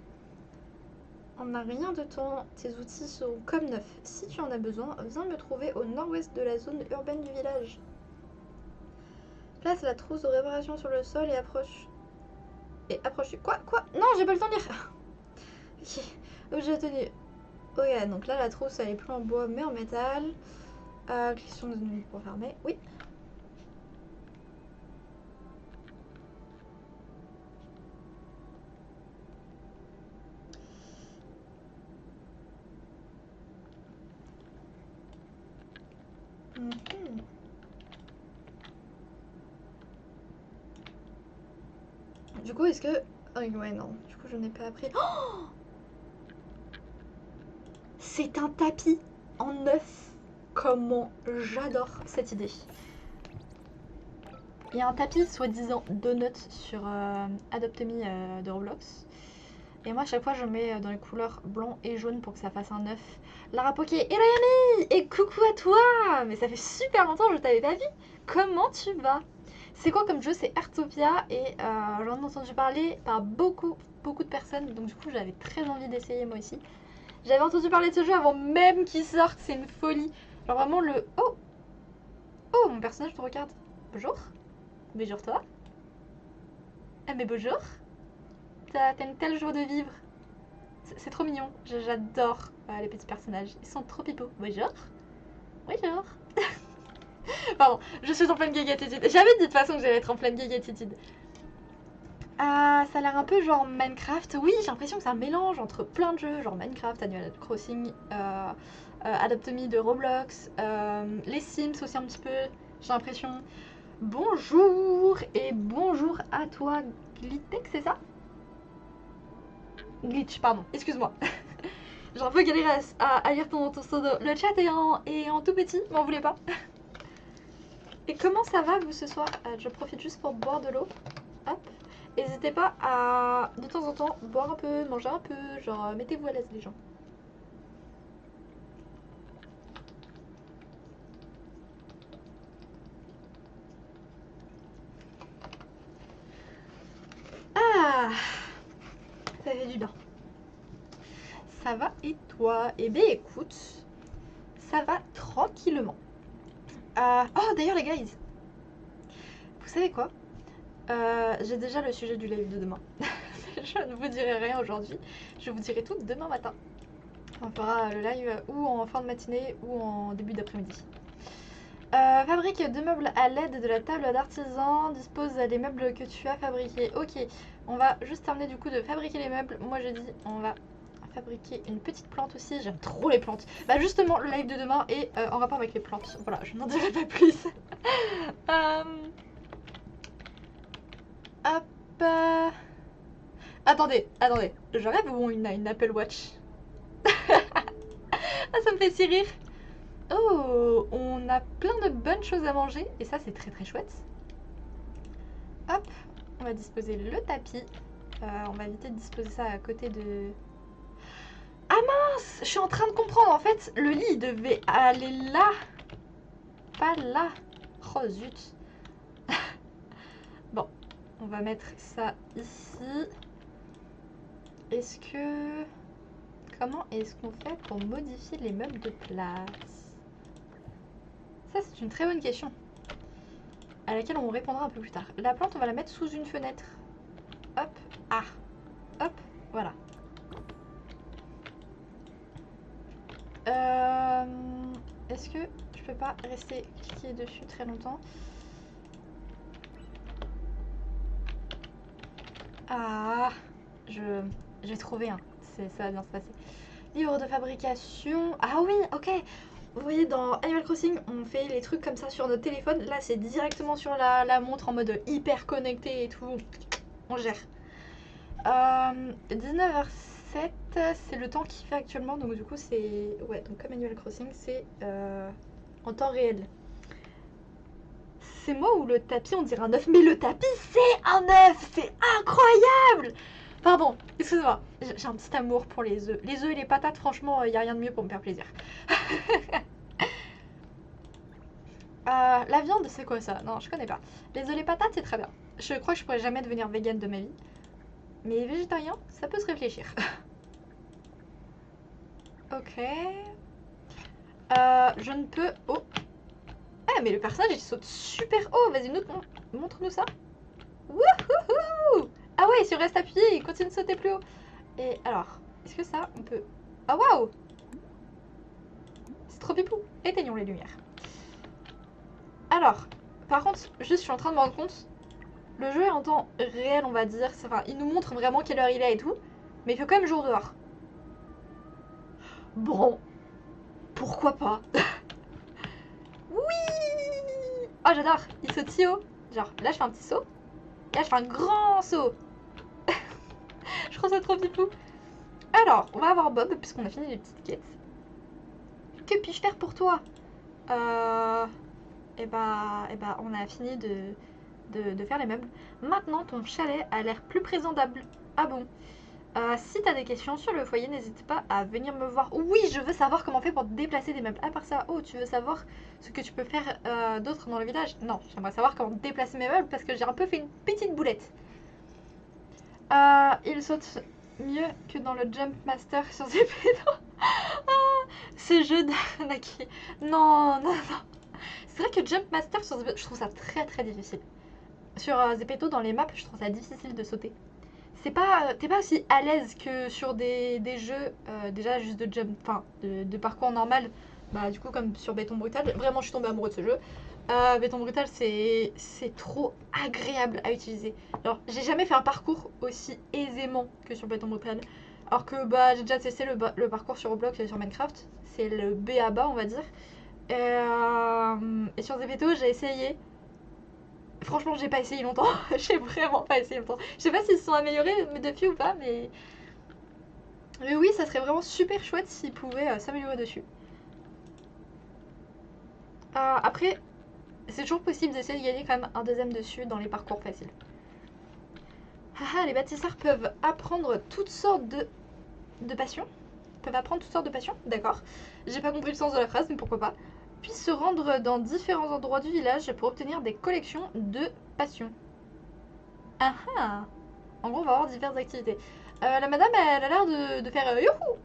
On n'a rien de temps, tes outils sont comme neufs. Si tu en as besoin, viens me trouver au nord-ouest de la zone urbaine du village. Place la trousse de réparation sur le sol et approche. Approche. Quoi? Non, j'ai pas le temps de lire. Ok. Objet tenu. Ok, donc là la trousse elle est plus en bois mais en métal. Question de pour fermer. Oui. Du coup, est-ce que... Oh, ouais, non. Du coup, je n'ai pas appris. Oh, c'est un tapis en neuf. Comment j'adore cette idée. Il y a un tapis soi-disant donut sur Adopt Me de Roblox. Et moi, à chaque fois, je mets dans les couleurs blanc et jaune pour que ça fasse un œuf. Lara Poké, hello Yami! Et coucou à toi! Mais ça fait super longtemps que je t'avais pas vu. Comment tu vas? C'est quoi comme jeu? C'est Artopia et j'en ai entendu parler par beaucoup de personnes. Donc du coup, j'avais très envie d'essayer moi aussi. J'avais entendu parler de ce jeu avant même qu'il sorte. C'est une folie. Genre vraiment le... Oh! Oh, mon personnage te regarde. Bonjour. Bonjour toi. Ah mais bonjour. T'as une telle joie de vivre. C'est trop mignon. J'adore les petits personnages. Ils sont trop pipeaux. Bonjour. Bonjour. Pardon, je suis en pleine gagatitude. J'avais dit de toute façon que j'allais être en pleine gagatitude. Ça a l'air un peu genre Minecraft. Oui, j'ai l'impression que c'est un mélange entre plein de jeux, genre Minecraft, Animal Crossing, Adopt Me de Roblox, les Sims aussi un petit peu, j'ai l'impression. Bonjour et bonjour à toi Glitech, c'est ça? Glitch, pardon, excuse-moi. J'ai un peu galéré à lire ton pseudo. Le chat est en tout petit, m'en voulez pas. Et comment ça va vous ce soir? Je profite juste pour boire de l'eau. Hop. N'hésitez pas à de temps en temps boire un peu, manger un peu, genre mettez-vous à l'aise les gens. Ah, ça fait du bien. Ça va et toi? Eh bien écoute, ça va tranquillement. Oh d'ailleurs les guys, vous savez quoi? J'ai déjà le sujet du live de demain. Je ne vous dirai rien aujourd'hui, je vous dirai tout demain matin. On fera le live ou en fin de matinée ou en début d'après-midi. Fabrique deux meubles à l'aide de la table d'artisan. Dispose les meubles que tu as fabriqués. Ok, on va juste terminer du coup de fabriquer les meubles. Moi je dis on va fabriquer une petite plante aussi. J'aime trop les plantes. Bah justement le live de demain est en rapport avec les plantes. Voilà, je n'en dirai pas plus. Hop. Attendez, je rêve ou une Apple Watch? Ah, ça me fait si rire. Oh, on a plein de bonnes choses à manger et ça c'est très très chouette. Hop, on va disposer le tapis. On va éviter de disposer ça à côté de... Ah mince, je suis en train de comprendre. En fait, le lit il devait aller là, pas là. Oh zut. Bon, on va mettre ça ici. Est-ce que... Comment est-ce qu'on fait pour modifier les meubles de place? Ça c'est une très bonne question, à laquelle on répondra un peu plus tard. La plante, on va la mettre sous une fenêtre. Hop, ah, hop, voilà. Est-ce que je peux pas rester cliquer dessus très longtemps? Ah, j'ai trouvé un. Ça va bien se passer. Livre de fabrication. Ah oui, ok. Vous voyez, dans Animal Crossing, on fait les trucs comme ça sur notre téléphone. Là, c'est directement sur la montre en mode hyper connecté et tout. On gère. 19h07, c'est le temps qu'il fait actuellement. Donc, du coup, c'est. Ouais, donc comme Animal Crossing, c'est en temps réel. C'est moi ou le tapis, on dirait un œuf. Mais le tapis, c'est un œuf. C'est incroyable. Pardon, excuse-moi. J'ai un petit amour pour les œufs. Les œufs et les patates, franchement, il n'y a rien de mieux pour me faire plaisir. La viande, c'est quoi ça? Non, je connais pas. Les œufs et les patates, c'est très bien. Je crois que je pourrais jamais devenir vegan de ma vie. Mais végétarien, ça peut se réfléchir. Ok. Je ne peux... Oh. Ah, mais le personnage, il saute super haut. Vas-y, montre-nous ça. Wouhouhou! Ah ouais, si on reste appuyé, il continue de sauter plus haut. Et alors, est-ce que ça, on peut... Ah waouh! C'est trop pipou. Éteignons les lumières. Alors, par contre, juste, je suis en train de me rendre compte, le jeu est en temps réel, on va dire. Enfin, il nous montre vraiment quelle heure il est et tout. Mais il fait quand même jour dehors. Bon, pourquoi pas? Oui! Oh, j'adore. Il saute si haut. Genre, là, je fais un petit saut. Là, je fais un grand saut. Je trouve ça trop pipou. Alors, on va avoir Bob, puisqu'on a fini les petites quêtes. Que puis-je faire pour toi? On a fini de faire les meubles. Maintenant, ton chalet a l'air plus présentable. Ah bon? Si t'as des questions sur le foyer, n'hésite pas à venir me voir. Oui, je veux savoir comment on fait pour déplacer des meubles. À part ça, oh, tu veux savoir ce que tu peux faire d'autre dans le village? Non, j'aimerais savoir comment déplacer mes meubles parce que j'ai un peu fait une petite boulette. Il saute mieux que dans le Jump Master sur Zepeto. Ce jeu d'arnaquer. Non, non, non. C'est vrai que Jump Master sur Zepeto, je trouve ça très très difficile. Sur Zepeto, dans les maps, je trouve ça difficile de sauter. T'es pas aussi à l'aise que sur des jeux déjà juste de jump, enfin de parcours normal. Bah du coup comme sur Béton Brutal, vraiment je suis tombée amoureux de ce jeu. Béton Brutal c'est trop agréable à utiliser. Alors j'ai jamais fait un parcours aussi aisément que sur Béton Brutal. Alors que bah j'ai déjà testé le parcours sur Roblox et sur Minecraft. C'est le B à bas on va dire. Et sur Zepeto j'ai essayé. Franchement, j'ai pas essayé longtemps. J'ai vraiment pas essayé longtemps. Je sais pas s'ils se sont améliorés depuis ou pas, mais... Mais oui, ça serait vraiment super chouette s'ils pouvaient s'améliorer dessus. Après, c'est toujours possible d'essayer de gagner quand même un deuxième dessus dans les parcours faciles. Haha, les bâtisseurs peuvent apprendre toutes sortes de passions. Peuvent apprendre toutes sortes de passions, d'accord. J'ai pas compris le sens de la phrase, mais pourquoi pas. Puis se rendre dans différents endroits du village pour obtenir des collections de passions. Ah ah. En gros, on va avoir diverses activités. La madame, elle a l'air de faire youhou.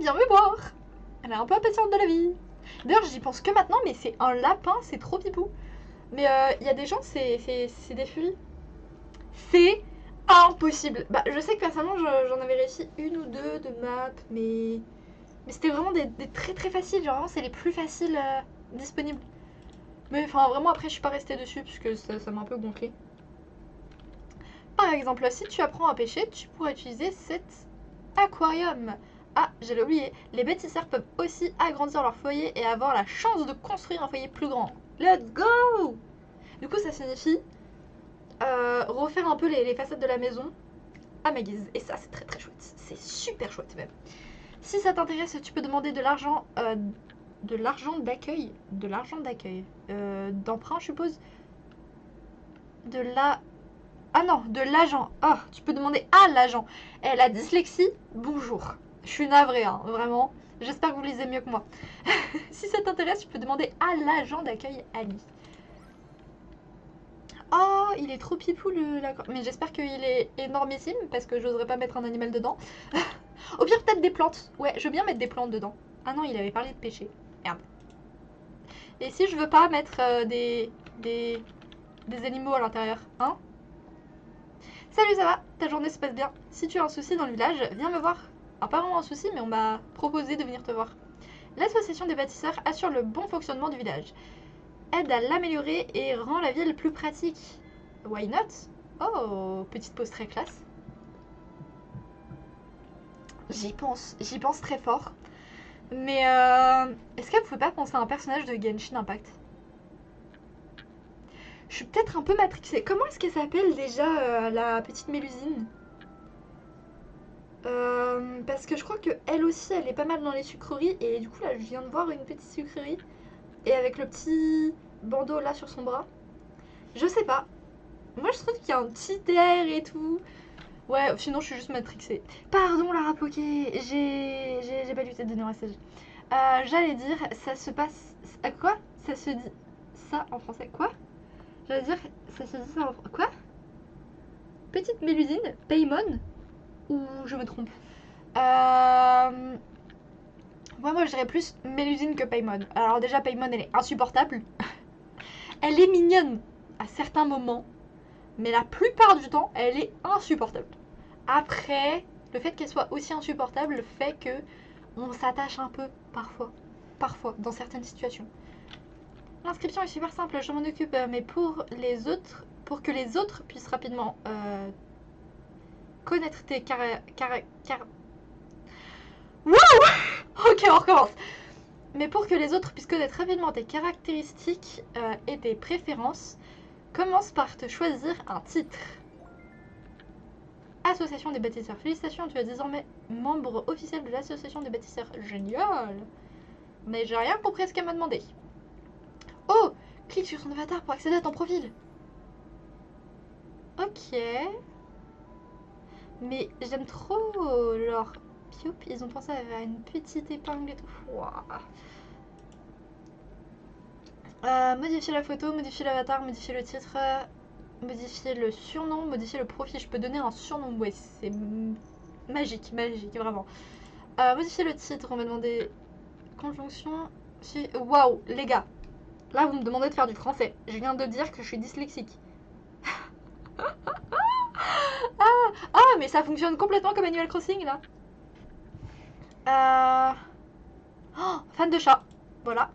Viens me voir. Elle est un peu impatiente de la vie. D'ailleurs, j'y pense que maintenant, mais c'est un lapin, c'est trop pipou. Mais il y a des gens, c'est des furies. C'est impossible. Bah, je sais que personnellement, j'en avais réussi une ou deux de maths, mais c'était vraiment des très très faciles. Genre, vraiment, c'est les plus faciles disponibles. Mais enfin, vraiment, après, je suis pas restée dessus, puisque ça m'a un peu gonflé. Par exemple, si tu apprends à pêcher, tu pourrais utiliser cet aquarium. Ah, j'allais oublier, les bâtisseurs peuvent aussi agrandir leur foyer et avoir la chance de construire un foyer plus grand. Let's go! Du coup, ça signifie refaire un peu les façades de la maison à ma guise. Et ça, c'est très très chouette. C'est super chouette même. Si ça t'intéresse, tu peux demander de l'argent d'accueil. De l'argent d'accueil. D'emprunt, je suppose. De la... Ah non, de l'agent. Ah, tu peux demander à l'agent. Et la dyslexie, bonjour. Je suis navrée, hein, vraiment. J'espère que vous lisez mieux que moi. Si ça t'intéresse, tu peux demander à l'agent d'accueil Ali. Oh, il est trop pipou le... Mais j'espère qu'il est énormissime parce que j'oserais pas mettre un animal dedans. Au pire, peut-être des plantes. Ouais, je veux bien mettre des plantes dedans. Ah non, il avait parlé de pêcher. Merde. Et si je veux pas mettre des animaux à l'intérieur, hein? Salut, ça va? Ta journée se passe bien? Si tu as un souci dans le village, viens me voir. Alors pas vraiment un souci, mais on m'a proposé de venir te voir. L'association des bâtisseurs assure le bon fonctionnement du village, aide à l'améliorer et rend la ville plus pratique. Why not? Oh, petite pause très classe. J'y pense très fort. Mais est-ce que vous pouvez pas penser à un personnage de Genshin Impact? Je suis peut-être un peu matrixée. Comment est-ce qu'elle s'appelle déjà la petite Mélusine? Parce que je crois que elle aussi, elle est pas mal dans les sucreries. Et du coup, là, je viens de voir une petite sucrerie. Et avec le petit bandeau là sur son bras. Je sais pas. Moi, je trouve qu'il y a un petit air et tout. Ouais, sinon, je suis juste matrixée. Pardon, Lara Poké. J'ai pas lu tes données en message. J'allais dire, ça se passe... À quoi? Ça se dit ça en français? Quoi? J'allais dire, ça se dit ça en... Quoi? Petite Mélusine? Paymon? Ou je me trompe? Moi, je dirais plus Mélusine que Paymon. Alors déjà, Paymon, elle est insupportable. Elle est mignonne à certains moments, mais la plupart du temps, elle est insupportable. Après, le fait qu'elle soit aussi insupportable fait que on s'attache un peu parfois. Parfois, dans certaines situations. L'inscription est super simple, je m'en occupe, mais pour que les autres puissent rapidement connaître tes Wow. Ok, on recommence. Mais pour que les autres puissent connaître rapidement tes caractéristiques et tes préférences, commence par te choisir un titre. Association des bâtisseurs. Félicitations, tu es désormais membre officiel de l'association des bâtisseurs. Génial. Mais j'ai rien compris à ce qu'elle m'a demandé. Oh, clique sur son avatar pour accéder à ton profil. Ok. Mais j'aime trop leur pioup. Ils ont pensé à une petite épingle et tout. Wow. Modifier la photo, modifier l'avatar, modifier le titre, modifier le surnom, modifier le profil. Je peux donner un surnom, ouais, c'est magique, magique, vraiment. Modifier le titre, on m'a demandé conjonction. Waouh, les gars, là vous me demandez de faire du français. Je viens de dire que je suis dyslexique. Mais ça fonctionne complètement comme Animal Crossing là. Fan de chat, voilà.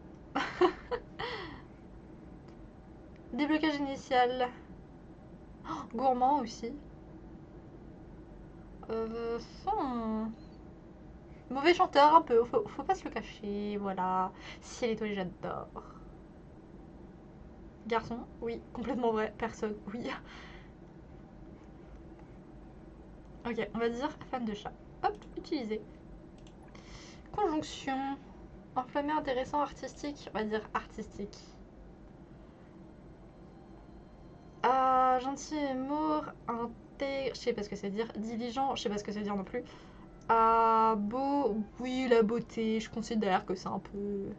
Déblocage initial. Gourmand aussi. Mauvais chanteur un peu, faut pas se le cacher, voilà. Ciel étoilé, j'adore. Garçon, oui. Complètement vrai. Personne, oui. Ok, on va dire fan de chat. Hop, utiliser. Conjonction. Enflammé, intéressant, artistique. On va dire artistique. Gentil, amour, intègre. Je sais pas ce que c'est dire. Diligent, je sais pas ce que c'est dire non plus. Beau, oui, la beauté. Je considère que c'est un peu.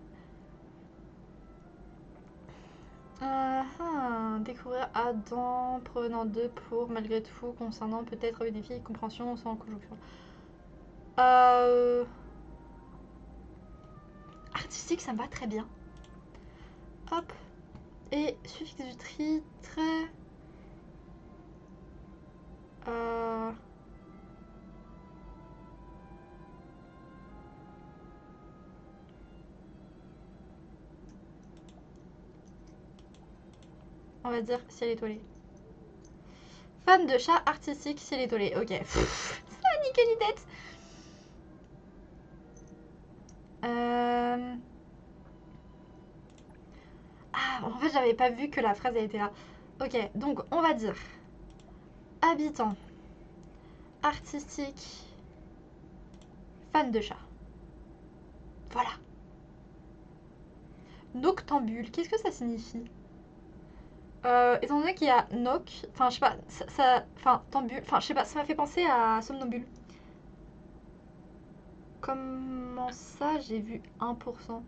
Découvrir Adam, provenant de pour, malgré tout, concernant peut-être des filles, compréhension sans conjonction. Artistique, ça me va très bien. Hop. Et suffixe du tri, très. On va dire ciel étoilé. Fan de chat artistique, ciel étoilé. Ok. Ça a niqué les têtes. En fait, j'avais pas vu que la phrase elle était là. Ok, donc on va dire habitant, artistique, fan de chat. Voilà. Noctambule, qu'est-ce que ça signifie? Étant donné qu'il y a noc, enfin je sais pas, enfin tambule, enfin je sais pas, ça m'a fait penser à somnambule. Comment ça j'ai vu 1%?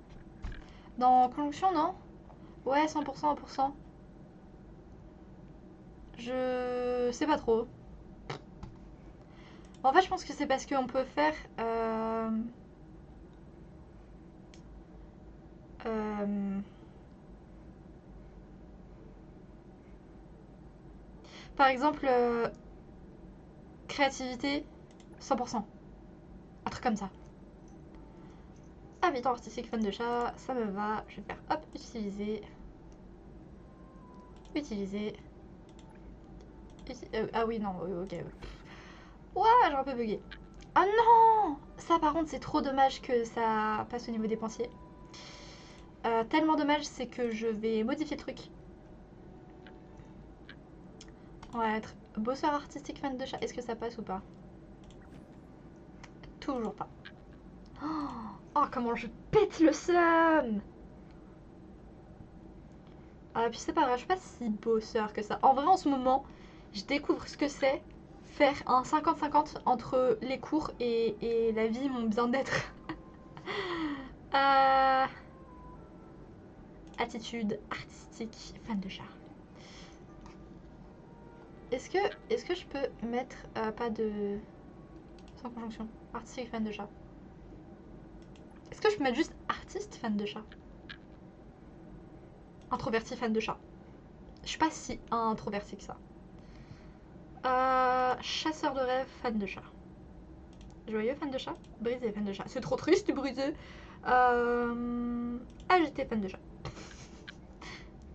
Dans conjonction, non? Ouais, 100%, 1%. Je sais pas trop. En fait, je pense que c'est parce qu'on peut faire. Par exemple, créativité, 100%. Un truc comme ça. Habitant artistique, fan de chat, ça me va. Je vais faire hop, utiliser. Utiliser. Ah oui, non, ok. Ouah, j'ai un peu bugué. Ah non! Ça, par contre, c'est trop dommage que ça passe au niveau des pensiers. Tellement dommage, c'est que je vais modifier le truc. On va être bosseur artistique, fan de chat. Est-ce que ça passe ou pas? Toujours pas. Oh, comment je pète le seum! Puis c'est pas grave, je suis pas si bosseur que ça. En vrai, en ce moment, je découvre ce que c'est faire un 50-50 entre les cours et la vie, mon bien-être. Attitude artistique, fan de chat. Est-ce que je peux mettre pas de... sans conjonction, artistique, fan de chat? Est-ce que je peux mettre juste artiste, fan de chat? Introverti, fan de chat. Je suis pas si introverti que ça. Chasseur de rêve, fan de chat. Joyeux, fan de chat. Brisé, fan de chat. C'est trop triste, brisé. Agité, fan de chat.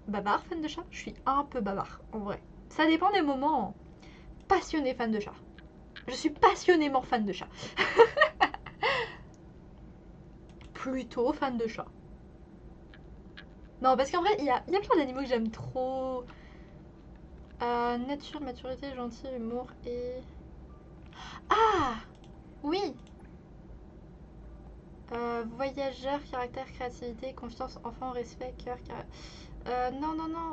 Bavard, fan de chat. Je suis un peu bavard, en vrai. Ça dépend des moments. Passionné, fan de chat. Je suis passionnément fan de chat. Plutôt fan de chat. Non, parce qu'en vrai, il y a plein d'animaux que j'aime trop. Nature, maturité, gentil, humour et... Ah! Oui! Voyageur, caractère, créativité, confiance, enfant, respect, cœur, non, non, non.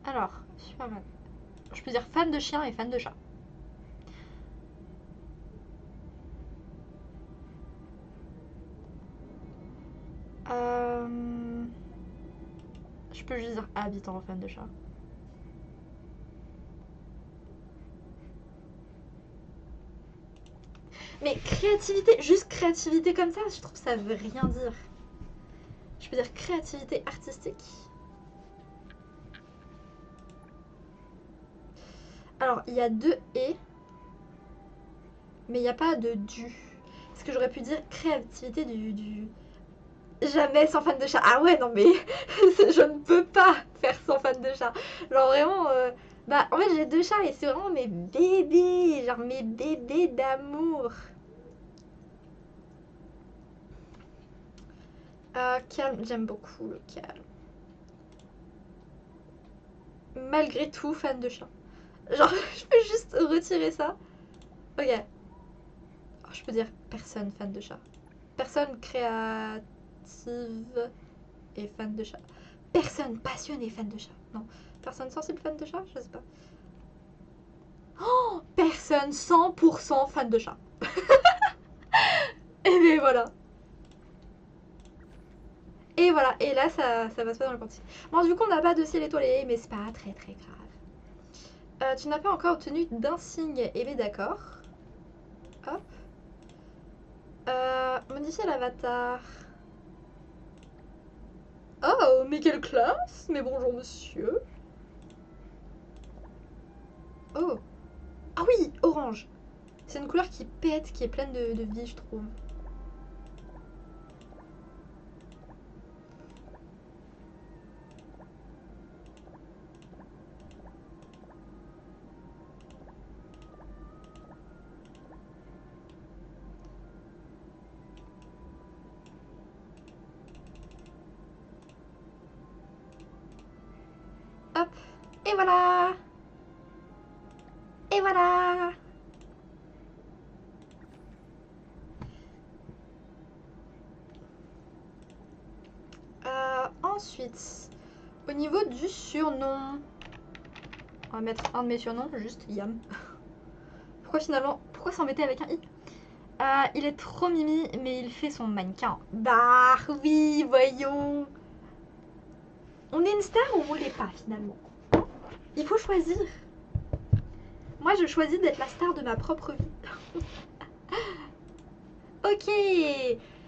Alors, Superman. Je peux dire fan de chien et fan de chat. Je peux juste dire habitant fan de chat. Mais créativité, juste créativité comme ça, je trouve que ça veut rien dire. Je peux dire créativité artistique. Alors, il y a deux et, mais il n'y a pas de du. Est-ce que j'aurais pu dire créativité du... Jamais sans fan de chat. Ah ouais, non mais je ne peux pas faire sans fan de chat. Genre vraiment, bah en fait j'ai deux chats et c'est vraiment mes bébés, genre mes bébés d'amour. Calme, j'aime beaucoup le calme. Malgré tout, fan de chat. Genre, je peux juste retirer ça. Ok. Oh, je peux dire personne fan de chat. Personne créative et fan de chat. Personne passionnée fan de chat. Non. Personne sensible fan de chat. Je sais pas. Oh, personne 100% fan de chat. Et bien voilà. Et voilà. Et là, ça passe pas dans le quantique. Bon, du coup, on n'a pas de ciel étoilé, mais c'est pas très très grave. Tu n'as pas encore obtenu d'insigne. Eh bien d'accord. Hop. Modifier l'avatar. Oh, mais quelle classe! Mais bonjour monsieur. Oh. Ah oui, orange. C'est une couleur qui pète, qui est pleine de vie, je trouve. Hop. Et voilà. Et voilà. Ensuite, au niveau du surnom, on va mettre un de mes surnoms, juste Yam. Pourquoi s'embêter avec un i? Il est trop mimi, mais il fait son mannequin. Bah oui, voyons. On est une star ou on l'est pas finalement? Il faut choisir. Moi, je choisis d'être la star de ma propre vie. Ok.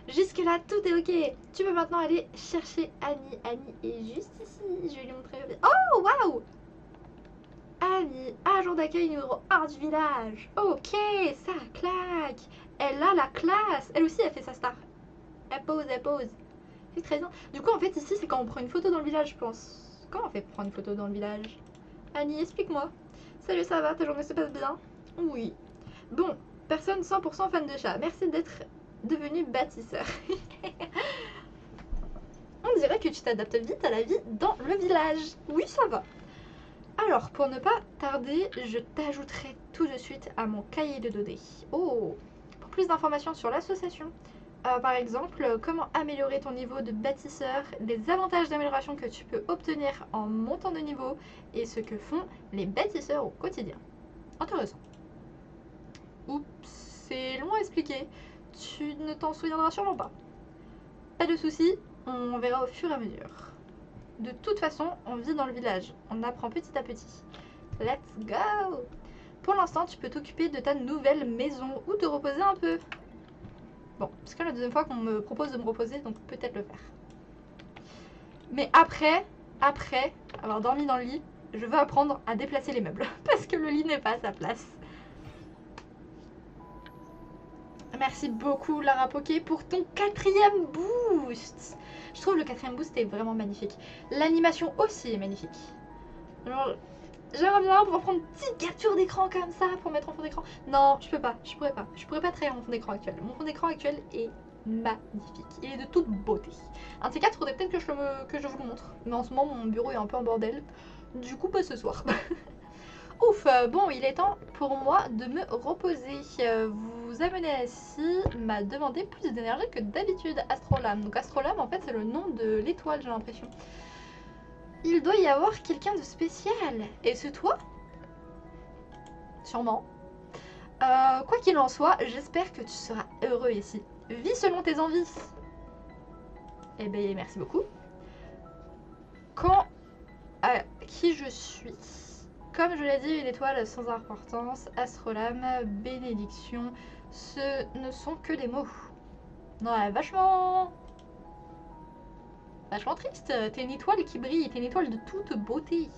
Jusque là, tout est ok. Tu peux maintenant aller chercher Annie. Annie est juste ici. Je vais lui montrer. Oh, waouh! Annie, agent d'accueil numéro 1 du village. Ok, ça claque. Elle a la classe. Elle aussi, elle fait sa star. Elle pose, elle pose. C'est très bien. Du coup, en fait, ici, c'est quand on prend une photo dans le village, je pense. Comment on fait pour prendre une photo dans le village? Annie, explique-moi. Salut, ça va? Ta journée se passe bien? Oui. Bon, personne 100% fan de chat. Merci d'être devenu bâtisseur. On dirait que tu t'adaptes vite à la vie dans le village. Oui, ça va. Alors, pour ne pas tarder, je t'ajouterai tout de suite à mon cahier de données. Oh! Pour plus d'informations sur l'association, par exemple, comment améliorer ton niveau de bâtisseur, les avantages d'amélioration que tu peux obtenir en montant de niveau et ce que font les bâtisseurs au quotidien. Intéressant. Oups, c'est long à expliquer. Tu ne t'en souviendras sûrement pas. Pas de soucis, on verra au fur et à mesure. De toute façon, on vit dans le village. On apprend petit à petit. Let's go! Pour l'instant, tu peux t'occuper de ta nouvelle maison ou te reposer un peu. Bon, c'est quand même la deuxième fois qu'on me propose de me reposer, donc peut-être le faire. Mais après avoir dormi dans le lit, je veux apprendre à déplacer les meubles. Parce que le lit n'est pas à sa place. Merci beaucoup Lara Poké pour ton 4e boost. Je trouve le 4e boost est vraiment magnifique. L'animation aussi est magnifique. Alors, j'aimerais bien pouvoir prendre une petite capture d'écran comme ça pour mettre en fond d'écran. Non, je peux pas, je pourrais pas. Je pourrais pas trahir mon fond d'écran actuel. Mon fond d'écran actuel est magnifique. Il est de toute beauté. Un de ces 4, faudrait peut-être que je vous le montre. Mais en ce moment, mon bureau est un peu en bordel. Du coup, pas ce soir. Ouf, bon, il est temps pour moi de me reposer. Vous amenez ici m'a demandé plus d'énergie que d'habitude, Astrolabe. Donc Astrolabe, en fait, c'est le nom de l'étoile, j'ai l'impression. Il doit y avoir quelqu'un de spécial. Et c'est toi? Sûrement. Quoi qu'il en soit, j'espère que tu seras heureux ici. Vis selon tes envies. Eh bien, merci beaucoup. Qui je suis? Comme je l'ai dit, une étoile sans importance, Astrolabe, bénédiction, ce ne sont que des mots. Non, vachement triste. T'es une étoile qui brille, t'es une étoile de toute beauté.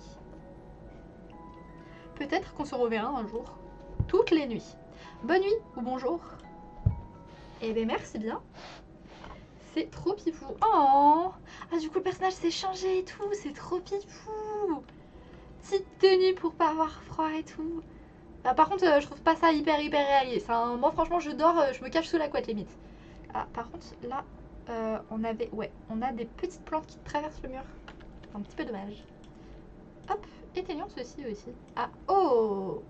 Peut-être qu'on se reverra un jour. Toutes les nuits. Bonne nuit ou bonjour. Eh bien, merci bien. C'est trop pipou. Oh! Ah, du coup, le personnage s'est changé et tout. C'est trop pipou. Petite tenue pour pas avoir froid et tout. Par contre, je trouve pas ça hyper réaliste. Hein. Moi, franchement, je dors, je me cache sous la couette limite. Ah, par contre, là, on a des petites plantes qui traversent le mur. Un petit peu dommage. Hop, éteignons ceci aussi. Ah, oh!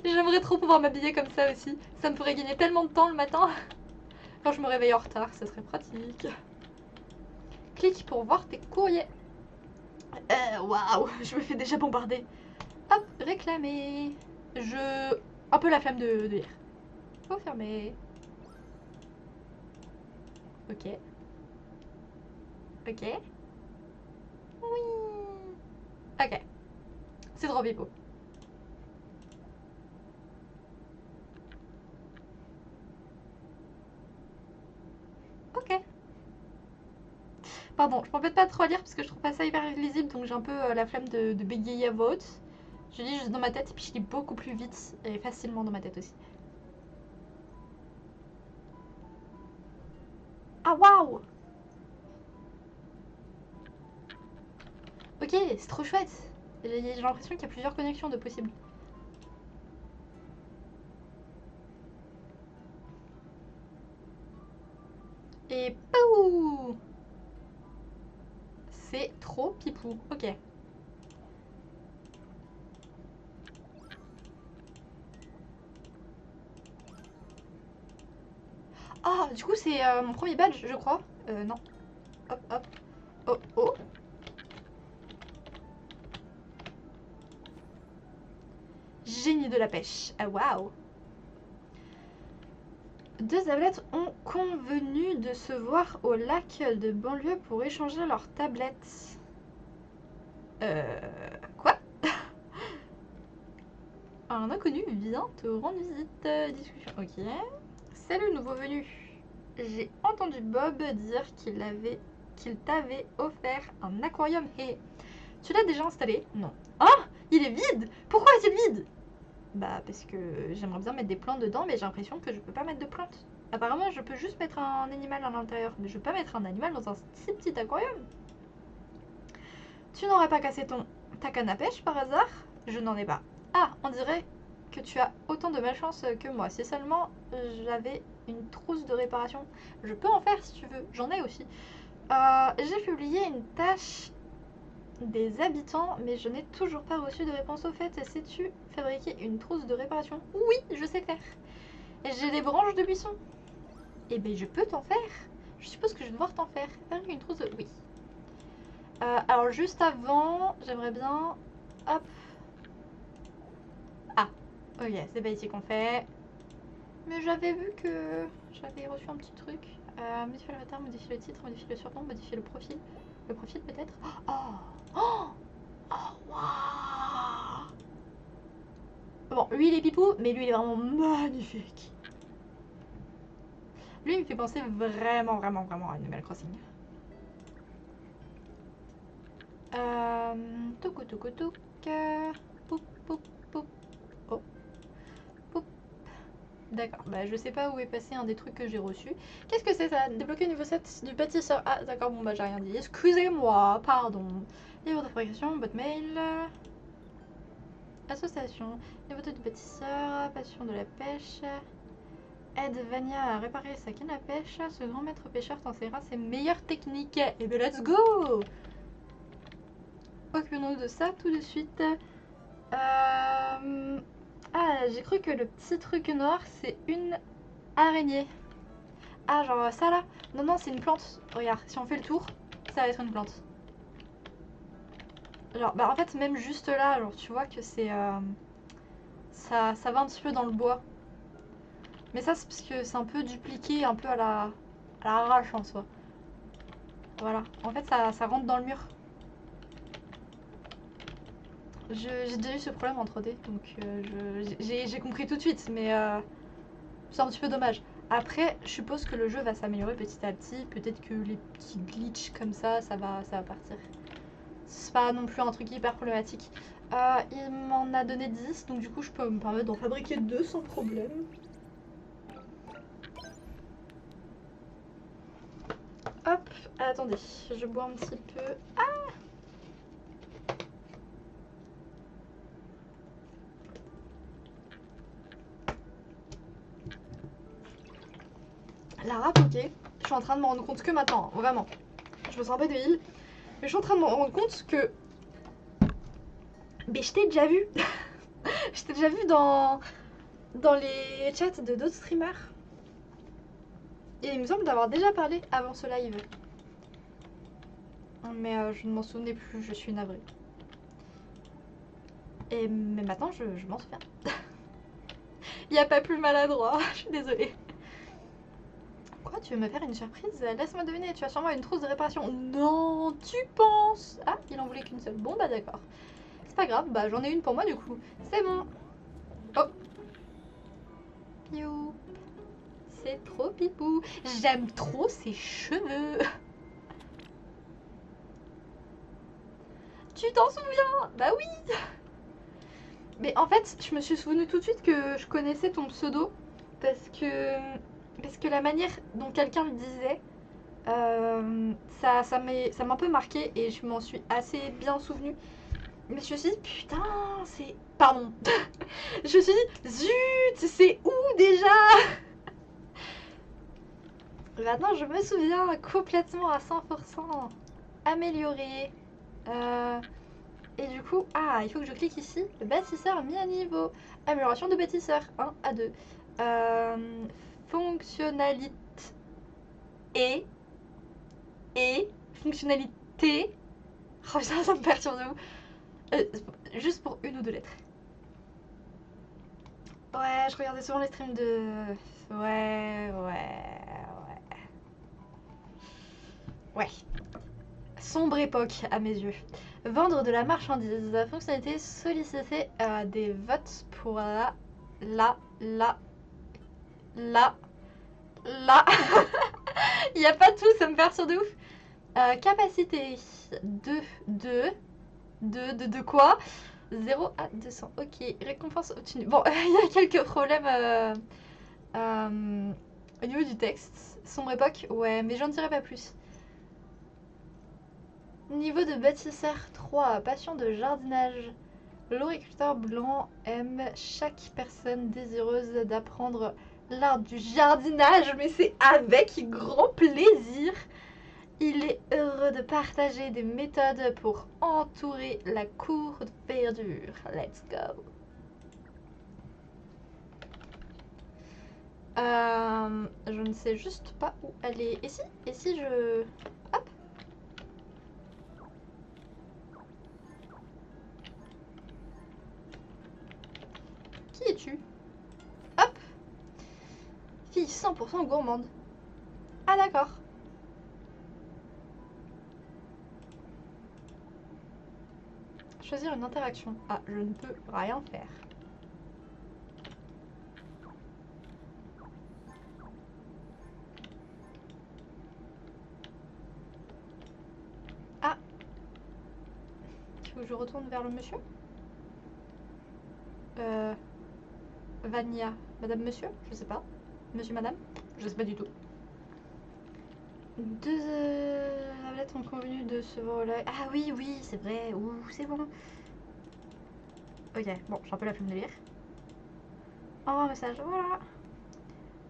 J'aimerais trop pouvoir m'habiller comme ça aussi. Ça me ferait gagner tellement de temps le matin. Quand je me réveille en retard, ça serait pratique. Clique pour voir tes courriers. Waouh, je me fais déjà bombarder. Hop, réclamer. Un peu la flemme de lire. Faut fermer. Ok. Ok. Oui. Ok. C'est trop pipo. Ok. Pardon, je m'embête pas trop à lire parce que je trouve pas ça hyper lisible, donc j'ai un peu la flemme de bégayer à voix haute. Je lis juste dans ma tête et puis je lis beaucoup plus vite et facilement dans ma tête aussi. Ah waouh! Ok, c'est trop chouette. J'ai l'impression qu'il y a plusieurs connexions de possibles. Et pouh! C'est trop pipou. Ok. Ah, du coup, c'est mon premier badge, je crois. Non. Hop, hop. Oh, oh. Génie de la pêche. Ah, waouh. Deux athlètes ont convenu de se voir au lac de banlieue pour échanger leurs tablettes. Quoi? Un inconnu vient te rendre visite. Discussion. Ok. Salut, nouveau venu. J'ai entendu Bob dire qu'il t'avait offert un aquarium. Et tu l'as déjà installé? Non. Ah, il est vide. Pourquoi est-il vide? Bah parce que j'aimerais bien mettre des plantes dedans, mais j'ai l'impression que je peux pas mettre de plantes. Apparemment, je peux juste mettre un animal à l'intérieur, mais je peux pas mettre un animal dans un si petit aquarium. Tu n'aurais pas cassé ta canne à pêche par hasard? Je n'en ai pas. Ah, on dirait que tu as autant de malchance que moi. Si seulement j'avais une trousse de réparation. Je peux en faire si tu veux, j'en ai aussi. J'ai publié une tâche des habitants, mais je n'ai toujours pas reçu de réponse au fait. Sais-tu fabriquer une trousse de réparation? Oui, je sais faire. J'ai des branches de buisson. Eh ben, je peux t'en faire. Je suppose que je vais devoir t'en faire. Fabriquer une trousse de... Oui. Alors, juste avant, j'aimerais bien... Hop. Ah, ok, c'est pas ici qu'on fait. Mais j'avais vu que j'avais reçu un petit truc. Modifier l'avatar, modifier le titre, modifier le surnom, modifier le profil. Le profil peut-être. Oh. Oh. Oh, waouh. Bon, lui il est pipou, mais lui il est vraiment magnifique. Lui il me fait penser vraiment, vraiment, vraiment à Animal Crossing. Touc, touc, touc. Poup, poup, poup. Oh, poup. D'accord, bah je sais pas où est passé un des trucs que j'ai reçus. Qu'est-ce que c'est ça? Débloquer niveau 7 du bâtisseur. Ah d'accord, bon bah j'ai rien dit. Excusez-moi, pardon. Livre de fabrication, boîte mail. Association. Niveau du bâtisseur, passion de la pêche. Aide Vania à réparer sa canne à pêche. Ce grand maître pêcheur t'enseignera ses meilleures techniques. Et ben let's go! Occupons-nous de ça tout de suite. Ah, j'ai cru que le petit truc noir c'est une araignée. Ah, genre ça là? Non, non, c'est une plante. Regarde, si on fait le tour, ça va être une plante. Genre, bah en fait, même juste là, genre, tu vois que c'est. Ça va un petit peu dans le bois. Mais ça, c'est parce que c'est un peu dupliqué, un peu à l'arrache en soi. Voilà. En fait, ça rentre dans le mur. J'ai déjà eu ce problème en 3D, donc j'ai compris tout de suite, mais c'est un petit peu dommage. Après, je suppose que le jeu va s'améliorer petit à petit. Peut-être que les petits glitches comme ça va partir. C'est pas non plus un truc hyper problématique. Il m'en a donné 10, donc du coup, je peux me permettre d'en fabriquer 2 sans problème. Hop, attendez, je bois un petit peu. Lara, ok. Je suis en train de me rendre compte que maintenant, vraiment. Je me sens pas de heal. Mais je suis en train de me rendre compte que. Mais je t'ai déjà vu. Je t'ai déjà vu dans les chats de d'autres streamers. Et il me semble d'avoir déjà parlé avant ce live. Mais je ne m'en souvenais plus, je suis navrée. Mais maintenant, je m'en souviens. Il n'y a pas plus maladroit, je suis désolée. Quoi, tu veux me faire une surprise? Laisse-moi deviner, tu as sûrement une trousse de réparation. Non, tu penses? Ah, il en voulait qu'une seule. Bon, bah d'accord. C'est pas grave, bah j'en ai une pour moi du coup. C'est bon. Oh. You. C'est trop pipou. J'aime trop ses cheveux. Tu t'en souviens? Bah oui. Mais en fait, je me suis souvenu tout de suite que je connaissais ton pseudo parce que la manière dont quelqu'un le disait, ça m'a un peu marqué et je m'en suis assez bien souvenu. Mais je me suis dit, putain, c'est... Pardon. Je me suis dit, zut, c'est où déjà? Maintenant, je me souviens complètement à 100%. Amélioré. Et du coup, il faut que je clique ici. Bâtisseur mis à niveau. Amélioration de bâtisseur 1 à 2. Fonctionnalité. Et. Fonctionnalité. Oh putain, ça me perturbe de vous. Juste pour une ou deux lettres. Ouais, je regardais souvent les streams de... Ouais. Sombre époque à mes yeux. Vendre de la marchandise. Fonctionnalité solliciter des votes pour la. Il n'y a pas tout, ça me perturbe de ouf. Capacité de quoi? 0 à 200. Ok, récompense obtenue. Bon, il y a quelques problèmes au niveau du texte. Sombre époque, ouais, mais j'en dirai pas plus. Niveau de bâtisseur 3, passion de jardinage. L'horiculteur blanc aime chaque personne désireuse d'apprendre l'art du jardinage, mais c'est avec grand plaisir. Il est heureux de partager des méthodes pour entourer la cour de verdure. Let's go. Je ne sais juste pas où aller. Et si je... Hop. Qui es-tu? Hop. Fille 100% gourmande. Ah d'accord. Choisir une interaction. Ah, je ne peux rien faire. Ah. Il faut que je retourne vers le monsieur? Vania. Madame, monsieur? Je sais pas. Monsieur, madame? Je sais pas du tout. Deux tablettes ont convenu de se voir là. Ah oui, oui, c'est vrai. Ouh, c'est bon. Ok, bon, j'ai un peu la flemme de lire. Envoie un message, voilà.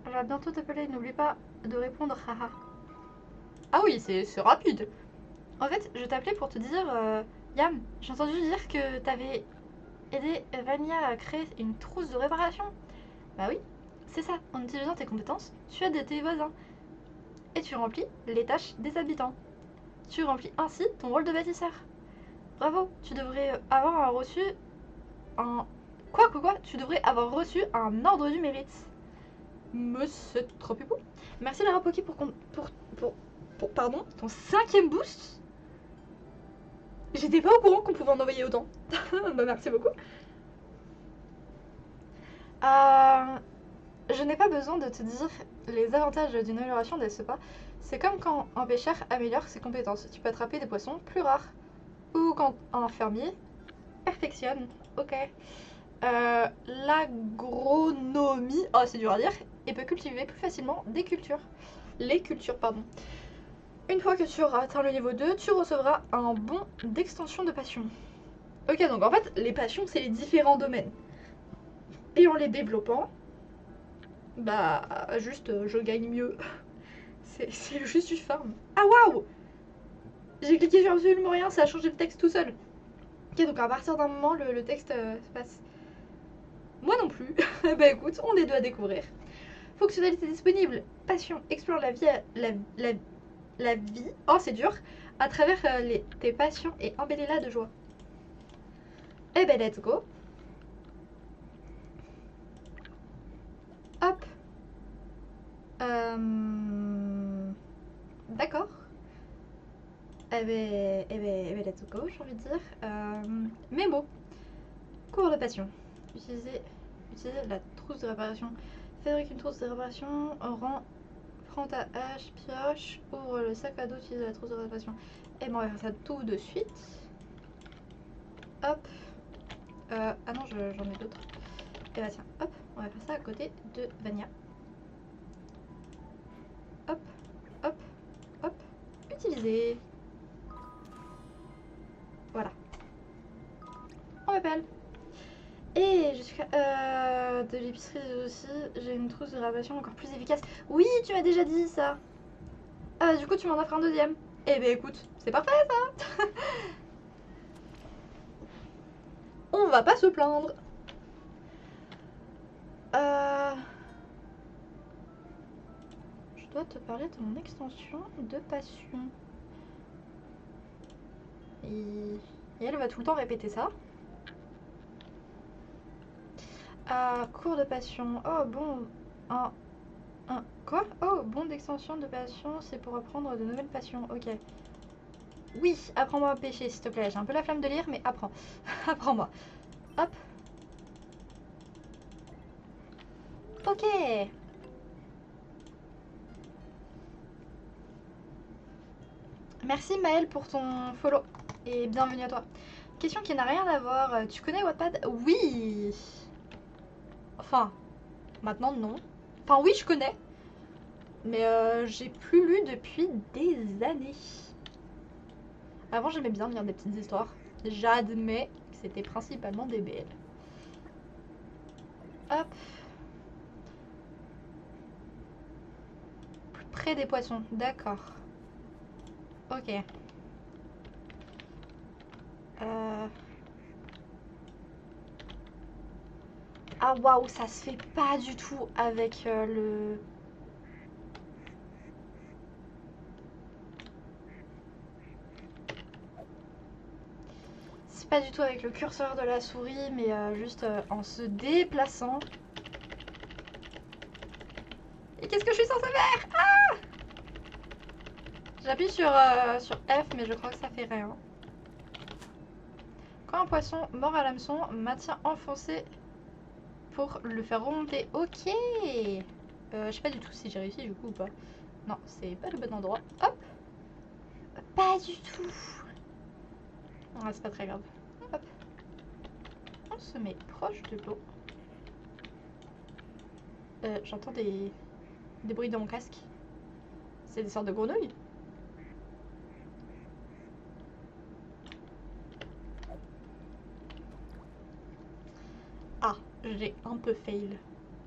Je vais bientôt t'appeler, n'oublie pas de répondre, haha. Ah oui, c'est rapide. En fait, je t'appelais pour te dire, Yam, j'ai entendu dire que t'avais aidé Vania à créer une trousse de réparation. Bah oui, c'est ça. En utilisant tes compétences, tu aides tes voisins. Et tu remplis les tâches des habitants. Tu remplis ainsi ton rôle de bâtisseur. Bravo, tu devrais avoir reçu un... Quoi, tu devrais avoir reçu un ordre du mérite. Mais c'est trop pipou. Merci Lara Poki pour pardon, ton 5e boost. J'étais pas au courant qu'on pouvait en envoyer autant. Bah merci beaucoup. Je n'ai pas besoin de te dire les avantages d'une amélioration des pas. C'est comme quand un pêcheur améliore ses compétences. Tu peux attraper des poissons plus rares. Ou quand un fermier perfectionne. Ok. L'agronomie, oh c'est dur à dire, et peut cultiver plus facilement des cultures. Les cultures, pardon. Une fois que tu auras atteint le niveau 2, tu recevras un bon d'extension de passion. Ok, donc en fait, les passions, c'est les différents domaines. Et en les développant, bah, juste, je gagne mieux. C'est juste du farm. Ah waouh! J'ai cliqué sur absolument rien, ça a changé le texte tout seul. Ok, donc à partir d'un moment, le texte se passe. Moi non plus. Bah écoute, on est deux à découvrir. Fonctionnalité disponible. Passion. Explore la vie, la vie. Oh, c'est dur. À travers tes passions et embellis-la de joie. Eh ben, let's go. Hop. D'accord. Let's go, j'ai envie de dire. Mémo. Cours de passion. Utiliser la trousse de réparation. Fabrique une trousse de réparation. Prends ta hache, pioche. Ouvre le sac à dos, utilise la trousse de réparation. Et bon, on va faire ça tout de suite. Hop. Ah non, j'en ai d'autres. Et bah tiens, hop, on va faire ça à côté de Vania. Hop, hop, hop. Utiliser. Voilà. On m'appelle. Et jusqu'à de l'épicerie aussi, j'ai une trousse de réparation encore plus efficace. Oui, tu m'as déjà dit ça. Ah bah du coup tu m'en offres un deuxième. Eh ben écoute, c'est parfait ça. On va pas se plaindre. Je dois te parler de mon extension de passion. Et elle va tout le temps répéter ça. Cours de passion. Oh bon. Quoi? Oh, bon d'extension de passion, c'est pour apprendre de nouvelles passions. Ok. Oui, apprends-moi à pêcher, s'il te plaît. J'ai un peu la flamme de lire, mais apprends. Apprends-moi. Hop. Ok. Merci Maëlle pour ton follow. Et bienvenue à toi. Question qui n'a rien à voir. Tu connais Wattpad? Oui. Enfin, maintenant non. Enfin oui, je connais. Mais j'ai plus lu depuis des années. Avant, j'aimais bien lire des petites histoires. J'admets que c'était principalement des BL. Hop. Plus près des poissons, d'accord. Ok. Ah waouh, ça se fait pas du tout avec le... C'est pas du tout avec le curseur de la souris, mais juste en se déplaçant. Et qu'est-ce que je suis censée faire? Ah! J'appuie sur F, mais je crois que ça fait rien. Quand un poisson mord à l'hameçon, maintient enfoncé pour le faire remonter. Ok. Je sais pas du tout si j'ai réussi du coup ou pas. Non, c'est pas le bon endroit. Hop. Pas du tout. Ah, c'est pas très grave. Hop. On se met proche de l'eau. J'entends des bruits dans mon casque. C'est des sortes de grenouilles. Ah, j'ai un peu fail.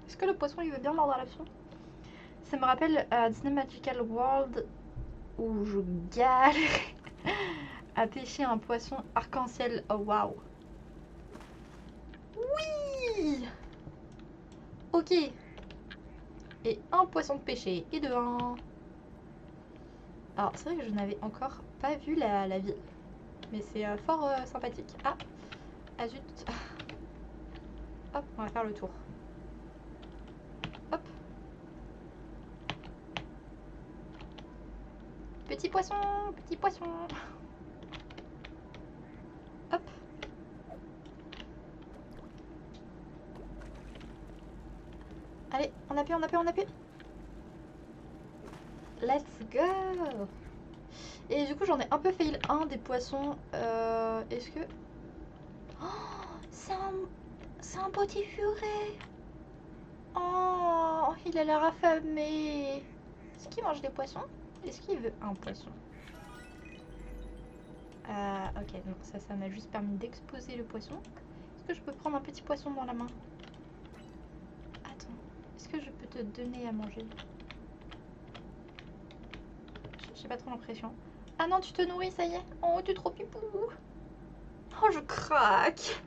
Est-ce que le poisson il veut bien mordre à l'hameçon? Ça me rappelle Disney Magical World où je galère à pêcher un poisson arc-en-ciel. Oh waouh. Oui. Ok. Et un poisson de pêcher. Et de 1. Alors c'est vrai que je n'avais encore pas vu la ville. Mais c'est fort sympathique. Ah. Ah zut. Hop, on va faire le tour. Hop. Petit poisson, petit poisson. Hop. Allez, on appuie, on appuie, on appuie. Let's go. Et du coup, j'en ai un peu fail un des poissons. Est-ce que... Oh, c'est un petit furet. Oh, il a l'air affamé. Est-ce qu'il mange des poissons? Est-ce qu'il veut un poisson? Ok, donc ça m'a juste permis d'exposer le poisson. Est-ce que je peux prendre un petit poisson dans la main? Attends, est-ce que je peux te donner à manger? J'ai pas trop l'impression. Ah non, tu te nourris, ça y est. Oh, tu es trop pipou. Oh, je craque.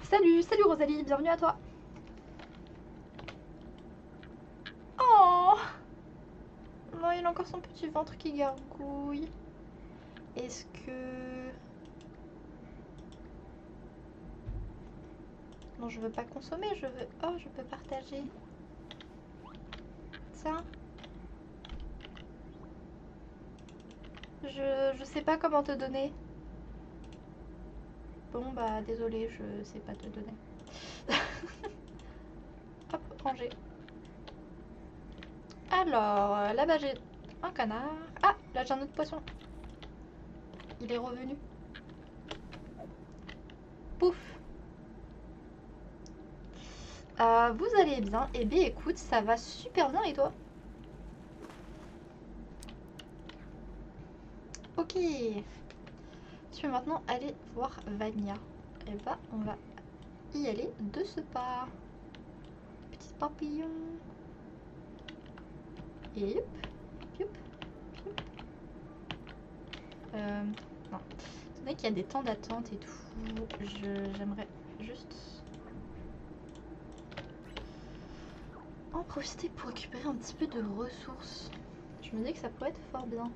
Salut, salut Rosalie, bienvenue à toi. Oh non, il a encore son petit ventre qui gargouille. Est-ce que... Non, je veux pas consommer, je veux... Oh, je peux partager. Tiens. Je sais pas comment te donner. Bon, bah, désolé, je sais pas te donner. Hop, ranger. Alors, là-bas, j'ai un canard. Ah, là, j'ai un autre poisson. Il est revenu. Pouf. Vous allez bien? Eh bien, écoute, ça va super bien, et toi? Ok. Tu peux maintenant aller voir Vania. Et bah, on va y aller de ce pas. Petit papillon. Et hop, hop, hop. Non. Étant donné qu'il y a des temps d'attente et tout, j'aimerais juste en profiter pour récupérer un petit peu de ressources. Je me dis que ça pourrait être fort bien.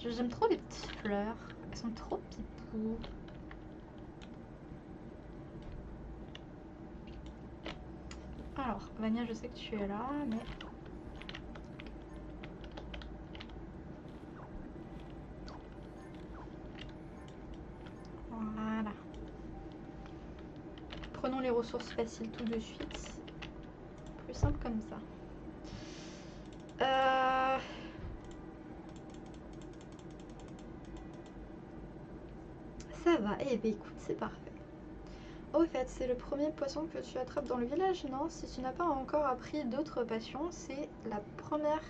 J'aime trop les petites fleurs. Elles sont trop pipou. Alors, Vania, je sais que tu es là, mais... Voilà. Prenons les ressources faciles tout de suite. Plus simple comme ça. Ça va. Eh bien, écoute, c'est parfait. Au fait, c'est le premier poisson que tu attrapes dans le village, non? Si tu n'as pas encore appris d'autres passions, c'est la première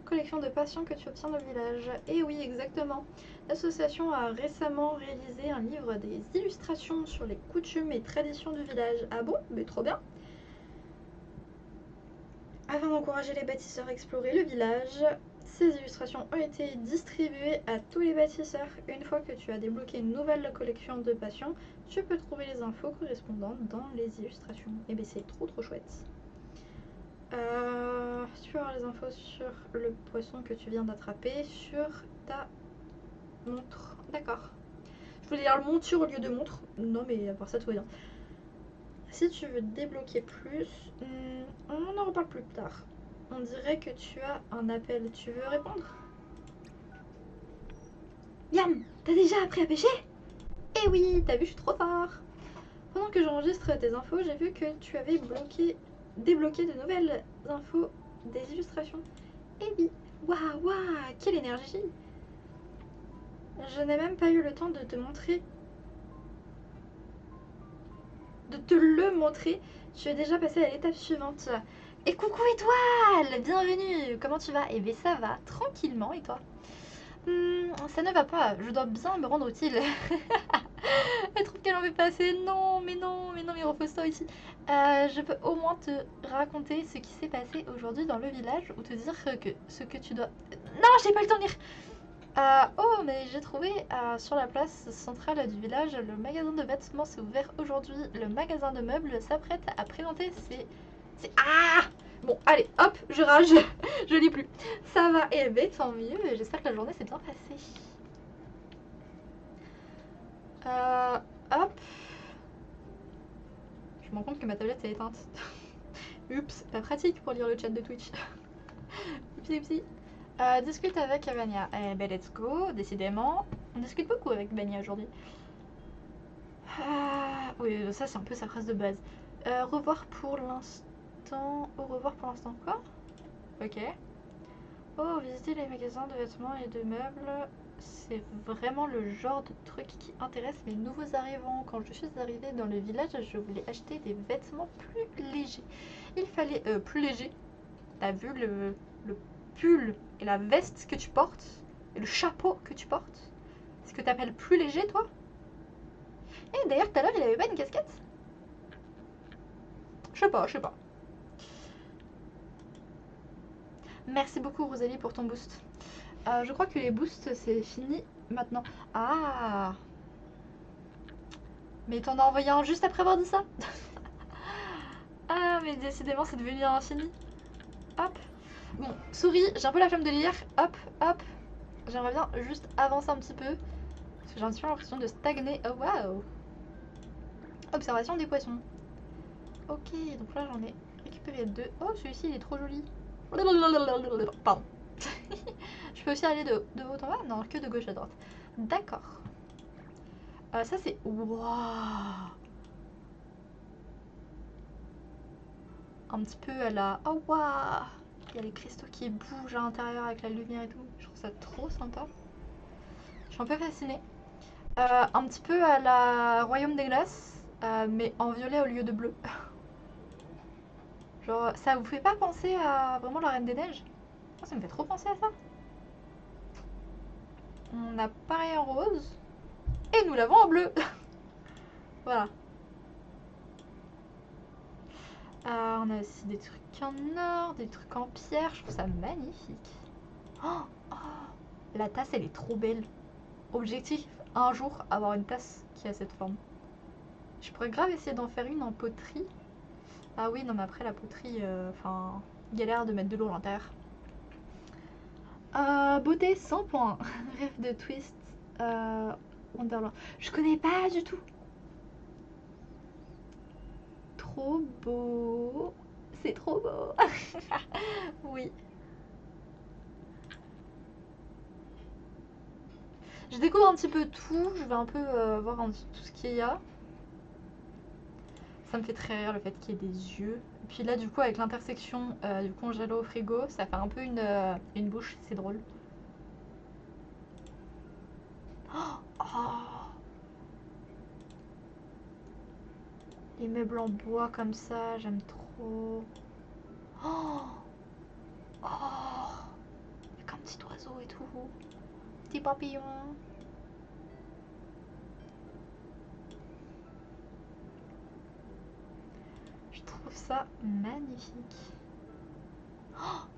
collection de passions que tu obtiens dans le village. Et oui, exactement. L'association a récemment réalisé un livre des illustrations sur les coutumes et traditions du village. Ah bon? Mais trop bien! Afin d'encourager les bâtisseurs à explorer le village, ces illustrations ont été distribuées à tous les bâtisseurs. Une fois que tu as débloqué une nouvelle collection de passions, tu peux trouver les infos correspondantes dans les illustrations. Et bien c'est trop chouette. Tu peux avoir les infos sur le poisson que tu viens d'attraper sur ta montre. D'accord. Je voulais dire monture au lieu de montre. Non mais à part ça tout va bien. Si tu veux débloquer plus, on en reparle plus tard. On dirait que tu as un appel. Tu veux répondre? Yam, t'as déjà appris à pêcher? Eh oui, t'as vu, je suis trop fort. Pendant que j'enregistre tes infos, j'ai vu que tu avais débloqué de nouvelles infos des illustrations. Eh oui, waouh, waouh, quelle énergie! Je n'ai même pas eu le temps de te montrer. De te le montrer. Tu es déjà passé à l'étape suivante. Et coucou étoile, bienvenue. Comment tu vas? Eh bien ça va, tranquillement, et toi? Ça ne va pas, je dois bien me rendre utile. Elle trouve qu'elle en fait pas assez. Non, mais non, mais non, mais repose-toi ici. Je peux au moins te raconter ce qui s'est passé aujourd'hui dans le village ou te dire que ce que tu dois... Non, j'ai pas le temps de lire. Oh, mais j'ai trouvé sur la place centrale du village, le magasin de vêtements s'est ouvert aujourd'hui. Le magasin de meubles s'apprête à présenter Ah! Bon, allez, hop, je rage, je lis plus. Ça va, et bien, tant mieux, j'espère que la journée s'est bien passée. Hop. Je me rends compte que ma tablette est éteinte. Oups, pas pratique pour lire le chat de Twitch. Upsi, upsi. Discute avec Vania. Eh ben, let's go, décidément. On discute beaucoup avec Vania aujourd'hui. Oui, ça c'est un peu sa phrase de base. Revoir pour l'instant. Au revoir pour l'instant, quoi? Ok. Oh, visiter les magasins de vêtements et de meubles. C'est vraiment le genre de truc qui intéresse les nouveaux arrivants. Quand je suis arrivée dans le village, je voulais acheter des vêtements plus légers. Il fallait... plus léger. T'as vu le pull et la veste que tu portes? Et le chapeau que tu portes? C'est ce que t'appelles plus léger, toi? Et d'ailleurs, tout à l'heure, il avait pas une casquette? Je sais pas, je sais pas. Merci beaucoup Rosalie pour ton boost. Je crois que les boosts c'est fini maintenant. Ah, mais t'en as envoyé un juste après avoir dit ça. Ah mais décidément c'est devenu infini. Hop. Bon, souris, j'ai un peu la flemme de lire. Hop, hop. J'aimerais bien juste avancer un petit peu. Parce que j'ai un petit peu l'impression de stagner. Oh waouh. Observation des poissons. Ok, donc là j'en ai récupéré 2. Oh, celui-ci il est trop joli. Pardon. Je peux aussi aller de haut en bas? Non, que de gauche à droite. D'accord. Ça c'est... Waouh. Un petit peu à la... Oh waouh. Il y a les cristaux qui bougent à l'intérieur avec la lumière et tout. Je trouve ça trop sympa. Je suis un peu fascinée. Un petit peu à la Royaume des Glaces, mais en violet au lieu de bleu. Genre, ça vous fait pas penser à vraiment la Reine des Neiges? Oh, ça me fait trop penser à ça. On a pareil en rose, et nous l'avons en bleu. Voilà. On a aussi des trucs en or, des trucs en pierre. Je trouve ça magnifique. Oh, oh, la tasse, elle est trop belle. Objectif, un jour, avoir une tasse qui a cette forme. Je pourrais grave essayer d'en faire une en poterie. Ah oui, non, mais après la poterie, enfin, galère de mettre de l'eau à l'intérieur. Beauté 100 points. Rêve de twist. Wonderland. Je connais pas du tout. Trop beau. C'est trop beau. Oui. Je découvre un petit peu tout. Je vais un peu voir tout ce qu'il y a. Ça me fait très rire le fait qu'il y ait des yeux. Et puis là, du coup, avec l'intersection du congélo au frigo, ça fait un peu une bouche. C'est drôle. Oh, les meubles en bois comme ça, j'aime trop. Oh, oh, comme petit oiseau et tout. Petit papillon. Je trouve ça magnifique.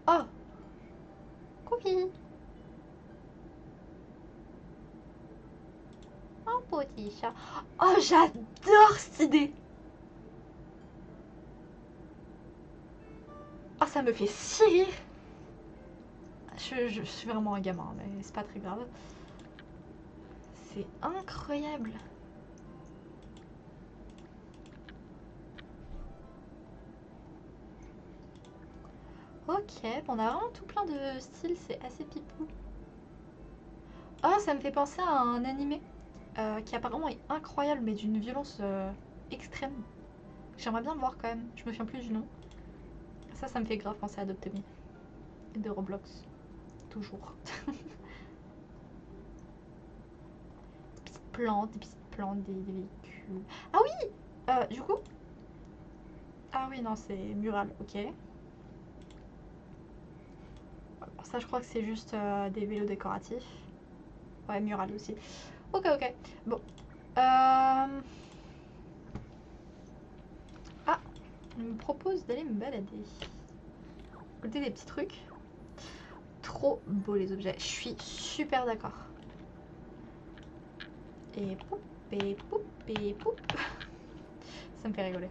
Oh, cookie. Un petit chat. Oh, j'adore cette idée. Oh, ça me fait si rire. Je suis vraiment un gamin, mais c'est pas très grave. C'est incroyable. Ok, on a vraiment tout plein de styles, c'est assez pipou. Oh, ça me fait penser à un animé qui apparemment est incroyable, mais d'une violence extrême. J'aimerais bien le voir quand même, je me souviens plus du nom. Ça me fait grave penser à Adopt Me. Et de Roblox. Toujours. Des petites plantes, des véhicules. Ah oui du coup... Ah oui, non, c'est mural, ok. Alors ça, je crois que c'est juste des vélos décoratifs. Ouais, mural aussi. Ok, ok. Bon. Ah, on me propose d'aller me balader. Écouter des petits trucs. Trop beau les objets. Je suis super d'accord. Et poup, et poup, et poup. Ça me fait rigoler.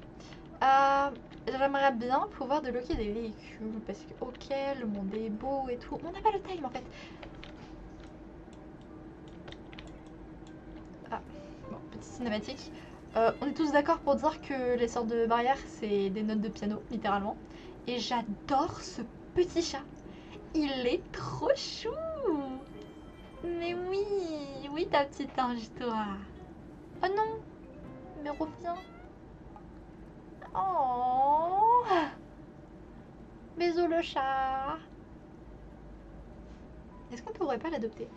J'aimerais bien pouvoir débloquer des véhicules parce que, ok, le monde est beau et tout. On n'a pas le time en fait. Ah, bon, petite cinématique. On est tous d'accord pour dire que les sortes de barrières, c'est des notes de piano, littéralement. Et j'adore ce petit chat. Il est trop chou. Mais oui, oui ta petite ange, toi. Oh non, mais reviens. Oh, bisous le chat. Est-ce qu'on pourrait pas l'adopter?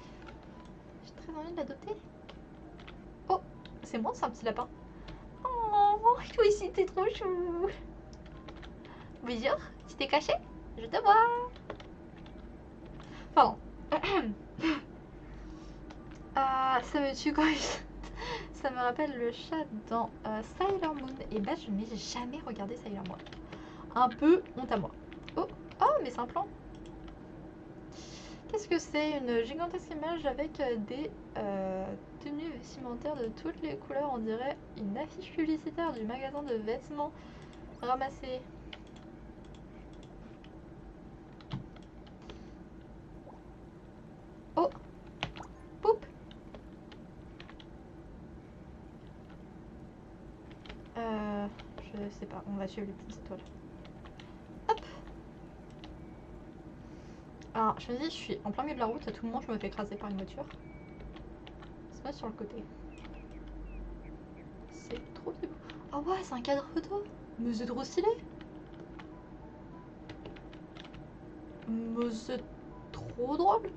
J'ai très envie de l'adopter. Oh, c'est moi, c'est un petit lapin. Oh, toi aussi t'es trop chou. Bonjour, tu t'es caché? Je te vois. Pardon. Ça me tue quand ça me rappelle le chat dans Sailor Moon. Et bah je n'ai jamais regardé Sailor Moon. Un peu honte à moi. Oh, oh mais c'est un plan. Qu'est-ce que c'est? Une gigantesque image avec des tenues vestimentaires de toutes les couleurs. On dirait une affiche publicitaire du magasin de vêtements ramassés. Oh! Poup! Je sais pas, on va suivre les petites étoiles. Hop! Alors, je me dis, je suis en plein milieu de la route, à tout moment je me fais écraser par une voiture. Se mettre sur le côté. C'est trop beau. Oh ouais, c'est un cadre photo! Mais c'est trop stylé! Mais c'est trop drôle!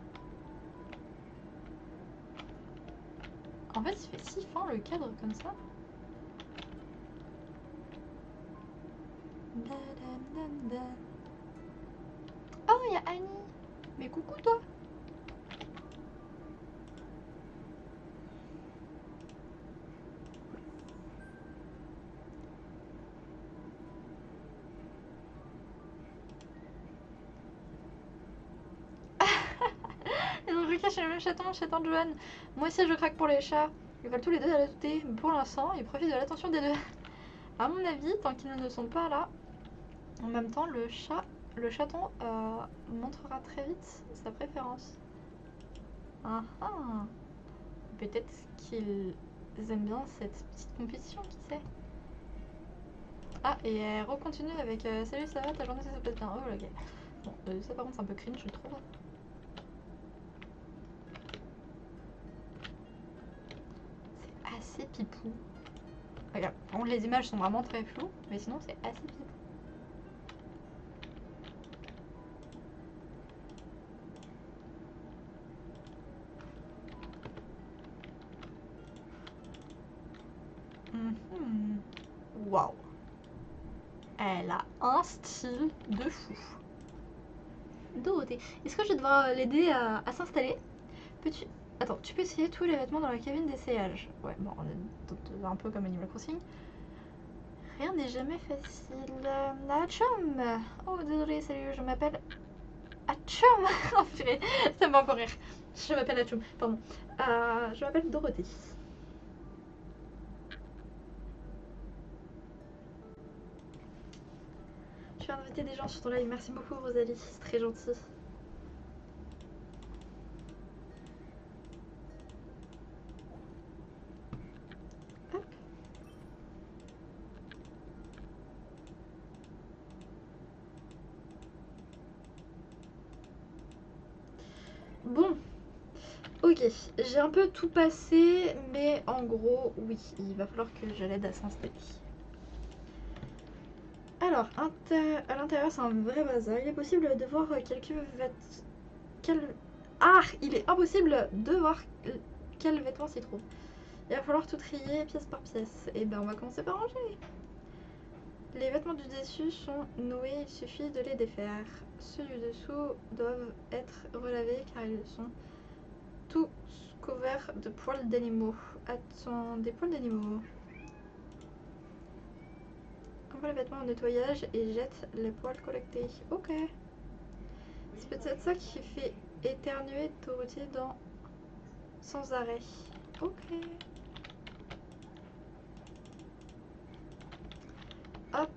En fait, il fait si fin le cadre comme ça. Oh, il y a Annie! Mais coucou toi! Ils ont cru cacher le même chaton de Joanne. Moi aussi je craque pour les chats. Ils veulent tous les deux adopter, mais pour l'instant, ils profitent de l'attention des deux. À mon avis, tant qu'ils ne sont pas là, en même temps, le chaton montrera très vite sa préférence. Ah ah! Peut-être qu'ils aiment bien cette petite compétition, qui sait? Ah, et elle recontinue avec salut, ça va, ta journée ça se passe bien. Oh, ok. Bon, ça par contre, c'est un peu cringe, je trouve. C'est assez pipou. Regarde, bon, les images sont vraiment très floues, mais sinon, c'est assez pipou. Waouh! Elle a un style de fou. Dorothée, est-ce que je vais devoir l'aider à s'installer? Peux-tu... Attends, tu peux essayer tous les vêtements dans la cabine d'essayage. Ouais, bon, on est un peu comme Animal Crossing. Rien n'est jamais facile. Achum! Oh, désolé, salut, je m'appelle... Achum! Oh, purée, ça me fait encore rire. Je m'appelle Achum, pardon. Je m'appelle Dorothée. Je vais inviter des gens sur ton live. Merci beaucoup, Rosalie. C'est très gentil. Hop. Bon. Ok, j'ai un peu tout passé, mais en gros, oui, il va falloir que je l'aide à s'installer. Alors, à l'intérieur, c'est un vrai bazar. Il est possible de voir Ah, il est impossible de voir quel vêtement s'y trouve. Il va falloir tout trier pièce par pièce. Et ben, on va commencer par ranger. Les vêtements du dessus sont noués, il suffit de les défaire. Ceux du dessous doivent être relavés car ils sont tous couverts de poils d'animaux. Attends, des poils d'animaux. Envoie les vêtements au nettoyage et jette les poils collectés. Ok. C'est peut-être ça qui fait éternuer Dorothée sans arrêt. Ok. Hop.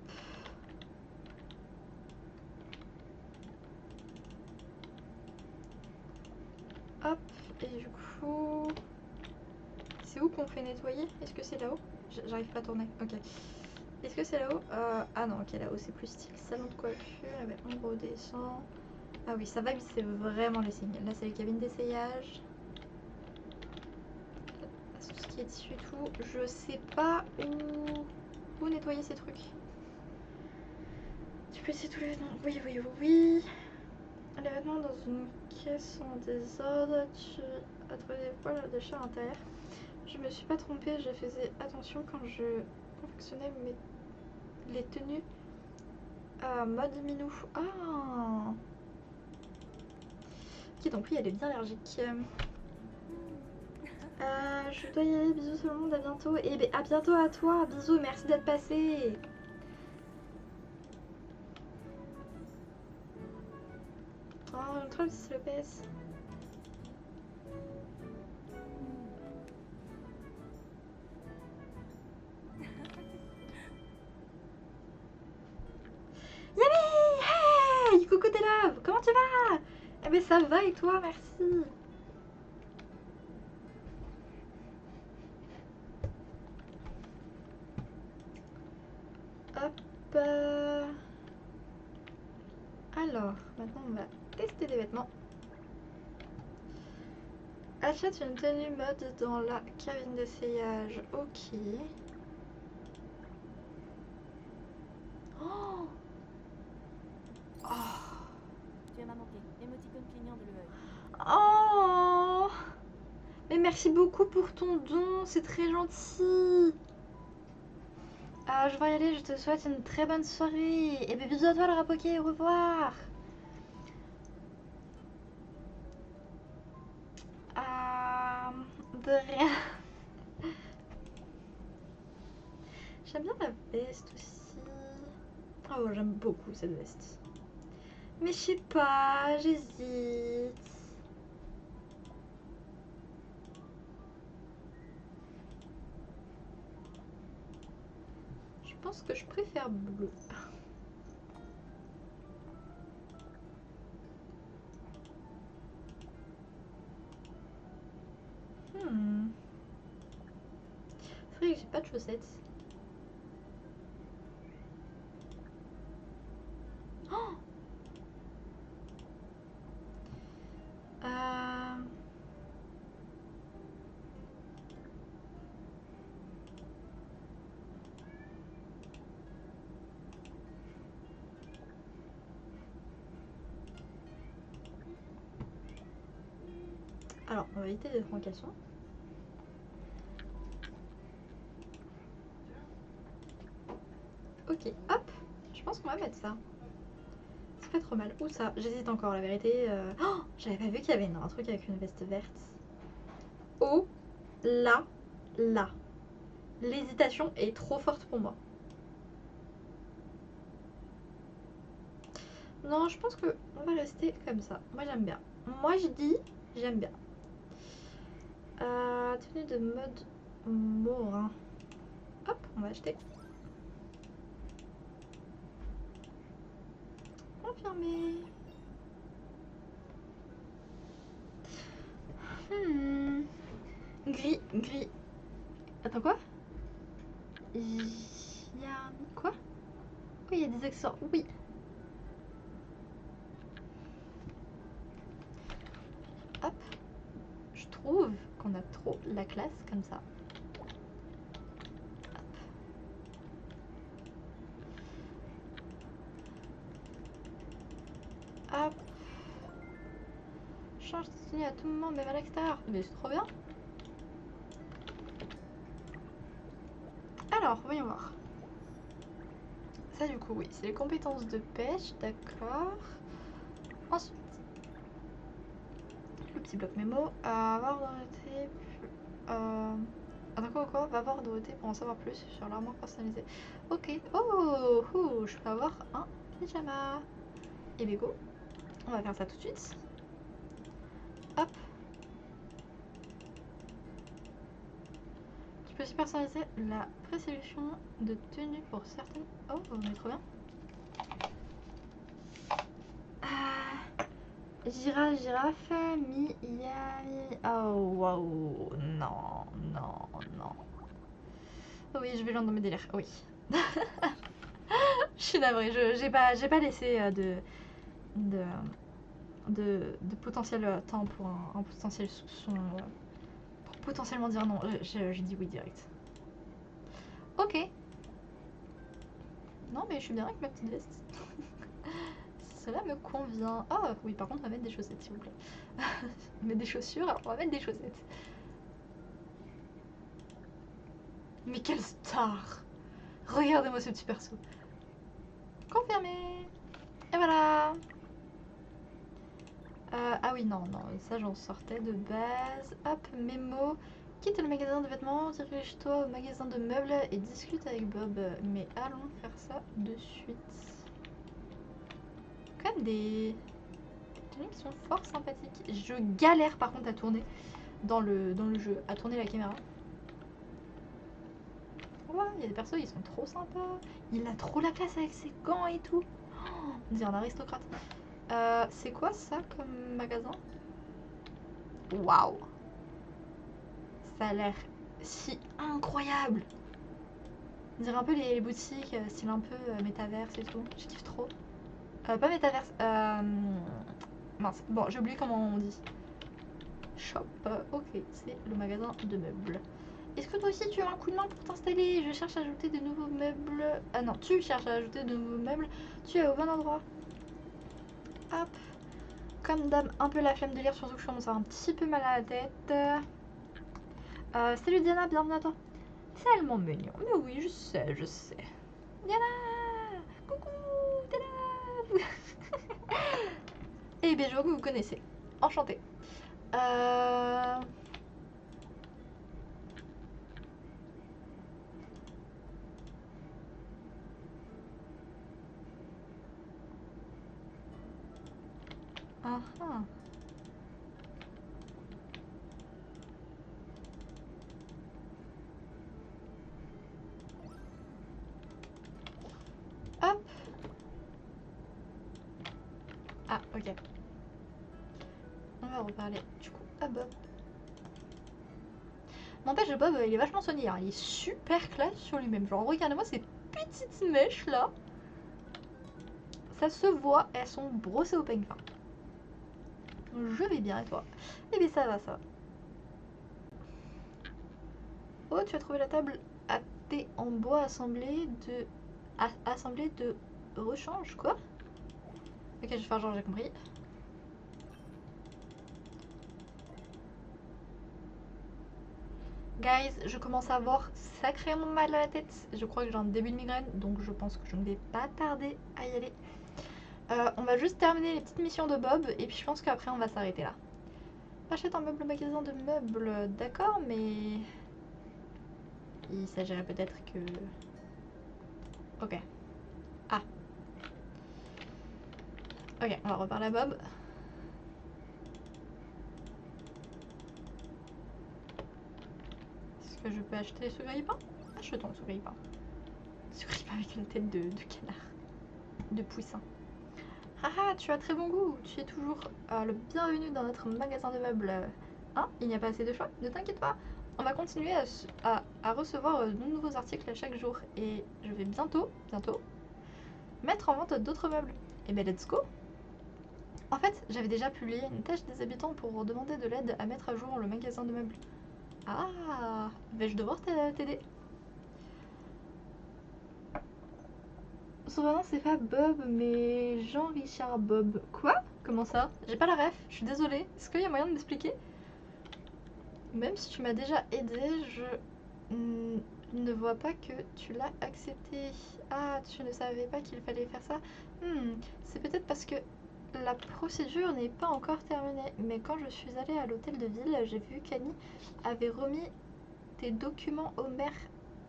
Hop. Et du coup... C'est où qu'on fait nettoyer? Est-ce que c'est là-haut? J'arrive pas à tourner. Ok. Est-ce que c'est là-haut? Ah non, ok, là-haut c'est plus style. Salon de coiffure, on redescend. Ah oui, ça va, mais c'est vraiment le signe. Là, c'est les cabines d'essayage. Tout ce qui est dessus et tout. Je sais pas où nettoyer ces trucs. Tu peux essayer tous les vêtements. Oui, oui, oui. Les vêtements dans une caisse en désordre. Tu as trouvé des poils de chat à l'intérieur. Je me suis pas trompée, je faisais attention quand je confectionnais les tenues à mode minou. Ah! Ok, donc oui, elle est bien allergique. Je dois y aller, bisous tout le monde, à bientôt. Et ben, à bientôt à toi, bisous, merci d'être passé. Oh, je me trompe si c'est le PS. comment tu vas? Eh ben ça va et toi, merci. Hop. Alors, maintenant on va tester des vêtements. Achète une tenue mode dans la cabine d'essayage. Ok. Oh, oh. Tu m'as manqué. Émoticône clignant de l'œil. Oh. Mais merci beaucoup pour ton don, c'est très gentil. Je vais y aller, je te souhaite une très bonne soirée. Et bien bisous à toi le rapoquet, au revoir. De rien. J'aime bien la veste aussi. Oh, j'aime beaucoup cette veste. Mais je sais pas, j'hésite. Je pense que je préfère bleu. C'est vrai que j'ai pas de chaussettes. Oh. Alors, on va éviter les troncations. Ok, hop. Je pense qu'on va mettre ça. C'est pas trop mal. Ou ça, j'hésite encore, la vérité. Oh, j'avais pas vu qu'il y avait un truc avec une veste verte. Oh là, là. L'hésitation est trop forte pour moi. Non, je pense que on va rester comme ça. Moi, j'aime bien. Moi, je dis, j'aime bien. Tenue de mode morin. Hop, on va acheter. Confirmé. Gris, gris. Attends, quoi? Il y a... Quoi? Oui, il y a des accessoires. Oui. Hop. Je trouve qu'on a trop la classe comme ça. Hop. Change de tenue à tout moment, même à l'extérieur. Mais c'est trop bien. Alors, voyons voir. Ça, du coup, oui, c'est les compétences de pêche, d'accord. Ensuite, le petit bloc mémo. Avoir Dorothée. Attends, quoi? Va voir Dorothée pour en savoir plus sur l'armoire personnalisée. Ok. Oh, oh, je peux avoir un pyjama. Et ben go. On va faire ça tout de suite. Hop. Tu peux aussi personnaliser la présélection de tenue pour certaines. Oh, mais trop bien. Girafe, Miami. Oh, waouh. Non, non, non. Oui, je vais loin dans mes délires. Oui. Je suis navrée. J'ai pas laissé de potentiel temps pour un potentiel soupçon. Pour potentiellement dire non. J'ai dit oui direct. Ok. Non, mais je suis bien avec ma petite veste. Cela me convient. Ah oui, par contre, on va mettre des chaussettes, s'il vous plaît. On va mettre des chaussures, alors on va mettre des chaussettes. Mais quelle star! Regardez-moi ce petit perso. Confirmé. Et voilà. Ah oui, non, non, ça j'en sortais de base. Hop, mémo. Quitte le magasin de vêtements, dirige-toi au magasin de meubles et discute avec Bob. Mais allons faire ça de suite. Quand même des tenues qui sont fort sympathiques. Je galère par contre à tourner dans le jeu, à tourner la caméra. Ouais, il y a des persos, ils sont trop sympas. Il a trop la classe avec ses gants et tout. Oh, on dirait un aristocrate. C'est quoi ça comme magasin? Waouh! Ça a l'air si incroyable! On dirait un peu les boutiques, style un peu métaverse et tout. Je kiffe trop. Pas métaverse, mince, bon, j'ai oublié comment on dit. Shop, ok, c'est le magasin de meubles. Est-ce que toi aussi tu as un coup de main pour t'installer? Je cherche à ajouter de nouveaux meubles. Ah non, tu cherches à ajouter de nouveaux meubles. Tu es au bon endroit. Hop. Comme d'hab, un peu la flemme de lire, surtout que je commence à avoir un petit peu mal à la tête. Salut Diana, bienvenue à toi. Tellement mignon. Mais oui, je sais, je sais. Diana! Coucou, Diana! Eh bien, je vois que vous connaissez. Enchantée. Ah ah. Hop. Ah, ok. On va reparler du coup à Bob. N'empêche, Bob, il est vachement soigné, hein. Il est super classe sur lui-même. Genre, regardez-moi ces petites mèches là. Ça se voit, elles sont brossées au peigne fin. Je vais bien, et toi? Eh bien, ça va, ça va. Oh, tu as trouvé la table à thé en bois assemblée de rechange, quoi? Ok, je vais faire genre, j'ai compris. Guys, je commence à avoir sacrément mal à la tête. Je crois que j'ai un début de migraine, donc je pense que je ne vais pas tarder à y aller. On va juste terminer les petites missions de Bob, et puis je pense qu'après on va s'arrêter là. Achète un meuble au magasin de meubles, d'accord, mais... Il s'agirait peut-être que... Ok. Ah. Ok, on va reparler à Bob. Est-ce que je peux acheter ce grille-pain? Achetons ce grille-pain. Ce grille-pain avec une tête de canard. De poussin. Haha, tu as très bon goût. Tu es toujours le bienvenu dans notre magasin de meubles. Hein? Il n'y a pas assez de choix? Ne t'inquiète pas. On va continuer à recevoir de nouveaux articles chaque jour. Et je vais bientôt, mettre en vente d'autres meubles. Et ben let's go! En fait, j'avais déjà publié une tâche des habitants pour demander de l'aide à mettre à jour le magasin de meubles. Ah! Vais-je devoir t'aider? Son vrai nom c'est pas Bob, mais Jean-Richard Bob. Quoi? Comment ça? J'ai pas la ref, je suis désolée. Est-ce qu'il y a moyen de m'expliquer? Même si tu m'as déjà aidé, je ne vois pas que tu l'as accepté. Ah, tu ne savais pas qu'il fallait faire ça? C'est peut-être parce que la procédure n'est pas encore terminée. Mais quand je suis allée à l'hôtel de ville, j'ai vu qu'Annie avait remis tes documents au maire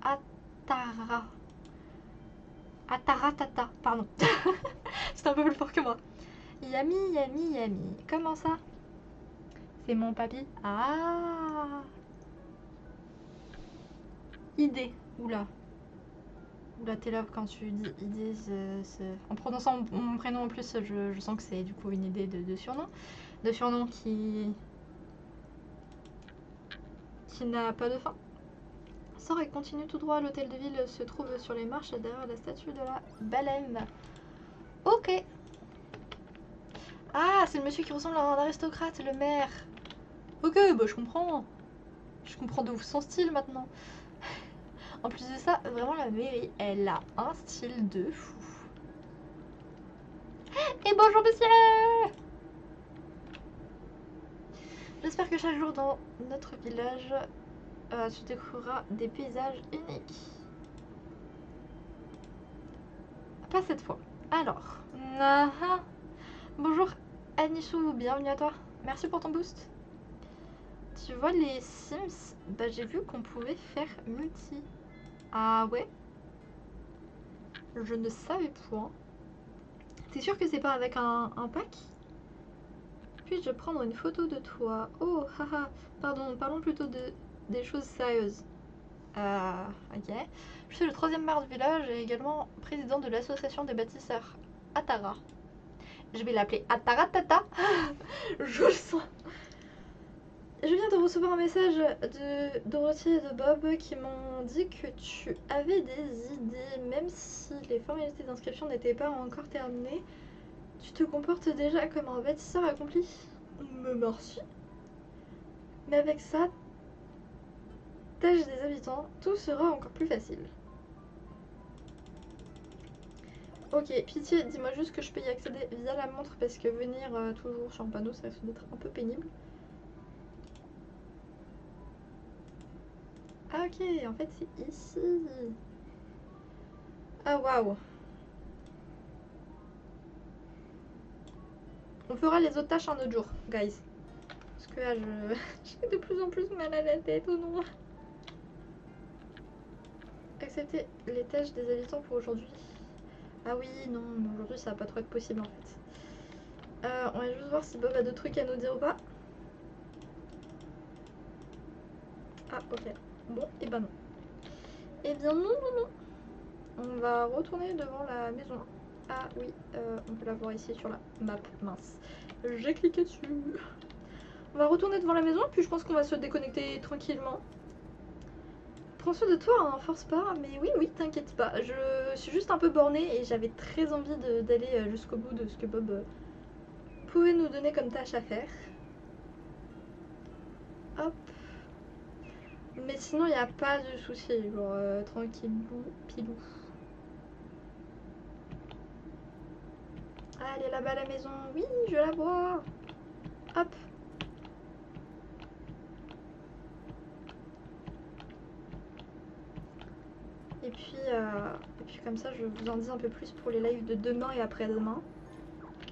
Atara. Ataratata, pardon. C'est un peu plus fort que moi. Yami, Yami, Yami. Comment ça? C'est mon papy. Ah! Idée. Oula. Oula, t'es là quand tu dis idée. En prononçant mon prénom en plus, je sens que c'est du coup une idée de surnom. De surnom qui n'a pas de fin. Sors et continue tout droit. L'hôtel de ville se trouve sur les marches derrière la statue de la baleine. Ok. Ah, c'est le monsieur qui ressemble à un aristocrate, le maire. Ok, bah je comprends. Je comprends de ouf son style maintenant. En plus de ça, vraiment la mairie, elle a un style de fou. Et bonjour monsieur! J'espère que chaque jour dans notre village, tu découvriras des paysages uniques. Pas cette fois. Alors, bonjour Anissou, bienvenue à toi. Merci pour ton boost. Tu vois les Sims, bah j'ai vu qu'on pouvait faire multi. Ah ouais? Je ne savais point. T'es sûr que c'est pas avec un pack? Puis-je prendre une photo de toi? Oh, haha, pardon, parlons plutôt des choses sérieuses. Ok. Je suis le troisième maire du village et également président de l'association des bâtisseurs, Atara. Je vais l'appeler Ataratata. Je le sens. Je viens de recevoir un message de Dorothy et de Bob qui m'ont dit que tu avais des idées, même si les formalités d'inscription n'étaient pas encore terminées. Tu te comportes déjà comme un bâtisseur accompli. Me merci. Mais avec ça, tâche des habitants, tout sera encore plus facile. Ok, pitié, dis-moi juste que je peux y accéder via la montre parce que venir toujours sur un panneau, ça risque d'être un peu pénible. Ah ok, en fait c'est ici. Ah waouh. On fera les autres tâches un autre jour, guys. Parce que là, j'ai de plus en plus mal à la tête, oh non. Accepter les tâches des habitants pour aujourd'hui. Ah oui, non, aujourd'hui ça va pas trop être possible en fait. On va juste voir si Bob a d'autres trucs à nous dire ou pas. Ah ok. Bon, et ben non. Eh bien non, non, non. On va retourner devant la maison. Ah oui, on peut la voir ici sur la map. Mince. J'ai cliqué dessus. On va retourner devant la maison, puis je pense qu'on va se déconnecter tranquillement. Prends soin de toi, hein, force pas, mais oui, oui, t'inquiète pas. Je suis juste un peu bornée et j'avais très envie d'aller jusqu'au bout de ce que Bob pouvait nous donner comme tâche à faire. Hop. Mais sinon, il n'y a pas de souci, genre tranquillou, pilou. Ah, elle est là-bas la maison. Oui, je la vois. Hop. Et puis comme ça, je vous en dis un peu plus pour les lives de demain et après-demain.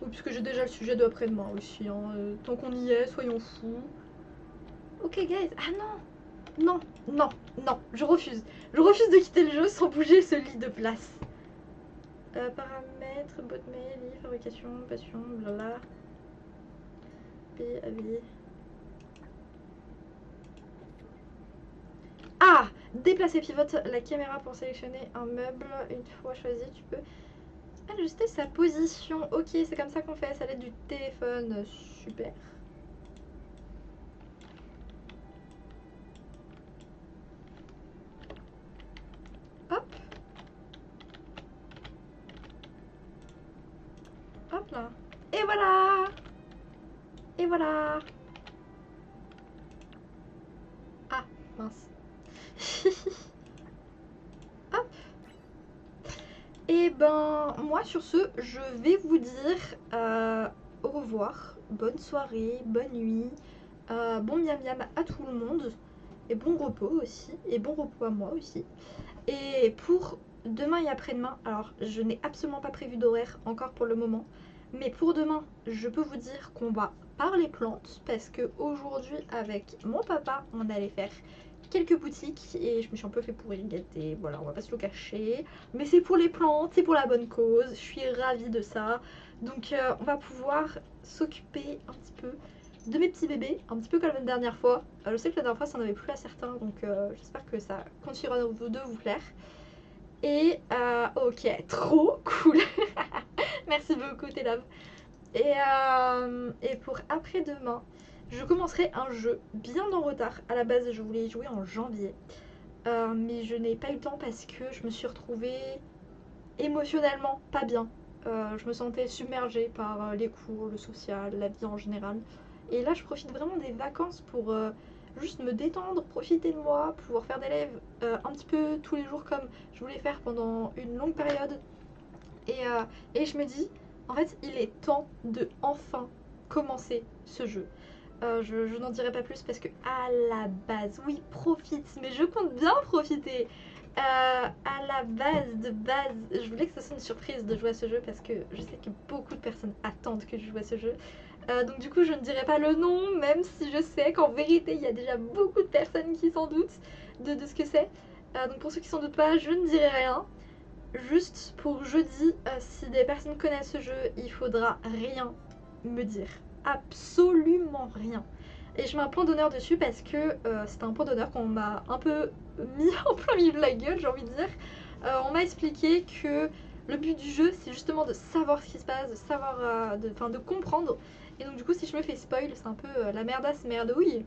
Ou puisque j'ai déjà le sujet de après-demain aussi. Hein. Tant qu'on y est, soyons fous. Ok, guys. Ah non. Non, non, non. Je refuse. Je refuse de quitter le jeu sans bouger ce lit de place. Paramètres, boîte mail, lit, fabrication, passion, blabla. PAV. Ah! Déplacer pivote la caméra pour sélectionner un meuble. Une fois choisi, tu peux ajuster sa position. Ok, c'est comme ça qu'on fait, ça l'aide du téléphone. Super. Hop. Hop là. Et voilà. Et voilà. Ah, mince. Hop. Et ben, moi sur ce, je vais vous dire au revoir. Bonne soirée, bonne nuit. Bon miam miam à tout le monde. Et bon repos aussi. Et bon repos à moi aussi. Et pour demain et après-demain, alors je n'ai absolument pas prévu d'horaire encore pour le moment. Mais pour demain, je peux vous dire qu'on va parler plantes. Parce que aujourd'hui, avec mon papa, on allait faire quelques boutiques. Et je me suis un peu fait pourrir gâter. Voilà, on va pas se le cacher. Mais c'est pour les plantes, c'est pour la bonne cause. Je suis ravie de ça. Donc on va pouvoir s'occuper un petit peu de mes petits bébés, un petit peu comme la dernière fois. Je sais que la dernière fois ça n'en avait plus à certains, donc j'espère que ça continuera de vous plaire. Et ok, trop cool. Merci beaucoup tes loves. Et pour après-demain, je commencerai un jeu bien en retard. À la base je voulais y jouer en janvier, mais je n'ai pas eu le temps parce que je me suis retrouvée émotionnellement pas bien. Je me sentais submergée par les cours, le social, la vie en général. Et là, je profite vraiment des vacances pour juste me détendre, profiter de moi, pouvoir faire des lives un petit peu tous les jours comme je voulais faire pendant une longue période. Et je me dis, en fait, il est temps de enfin commencer ce jeu. Je n'en dirai pas plus parce que à la base, oui, profite, mais je compte bien profiter. À la base, je voulais que ce soit une surprise de jouer à ce jeu parce que je sais que beaucoup de personnes attendent que je joue à ce jeu. Donc du coup, je ne dirai pas le nom, même si je sais qu'en vérité, il y a déjà beaucoup de personnes qui s'en doutent de ce que c'est. Donc pour ceux qui s'en doutent pas, je ne dirai rien. Juste pour jeudi, si des personnes connaissent ce jeu, il faudra rien me dire. Absolument rien. Et je mets un point d'honneur dessus parce que c'était un point d'honneur qu'on m'a un peu mis en plein milieu de la gueule, j'ai envie de dire. On m'a expliqué que le but du jeu, c'est justement de savoir ce qui se passe, de savoir, de comprendre. Et donc du coup, si je me fais spoil, c'est un peu la merdasse merdouille.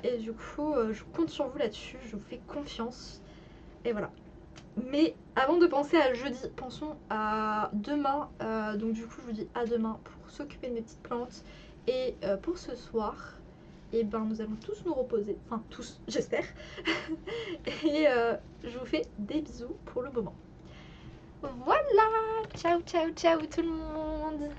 Et du coup, je compte sur vous là-dessus, je vous fais confiance. Et voilà. Mais avant de penser à jeudi, pensons à demain. Donc du coup, je vous dis à demain pour s'occuper de mes petites plantes. Et pour ce soir, et ben nous allons tous nous reposer. Enfin tous, j'espère. Et je vous fais des bisous pour le moment. Voilà, ciao ciao ciao tout le monde.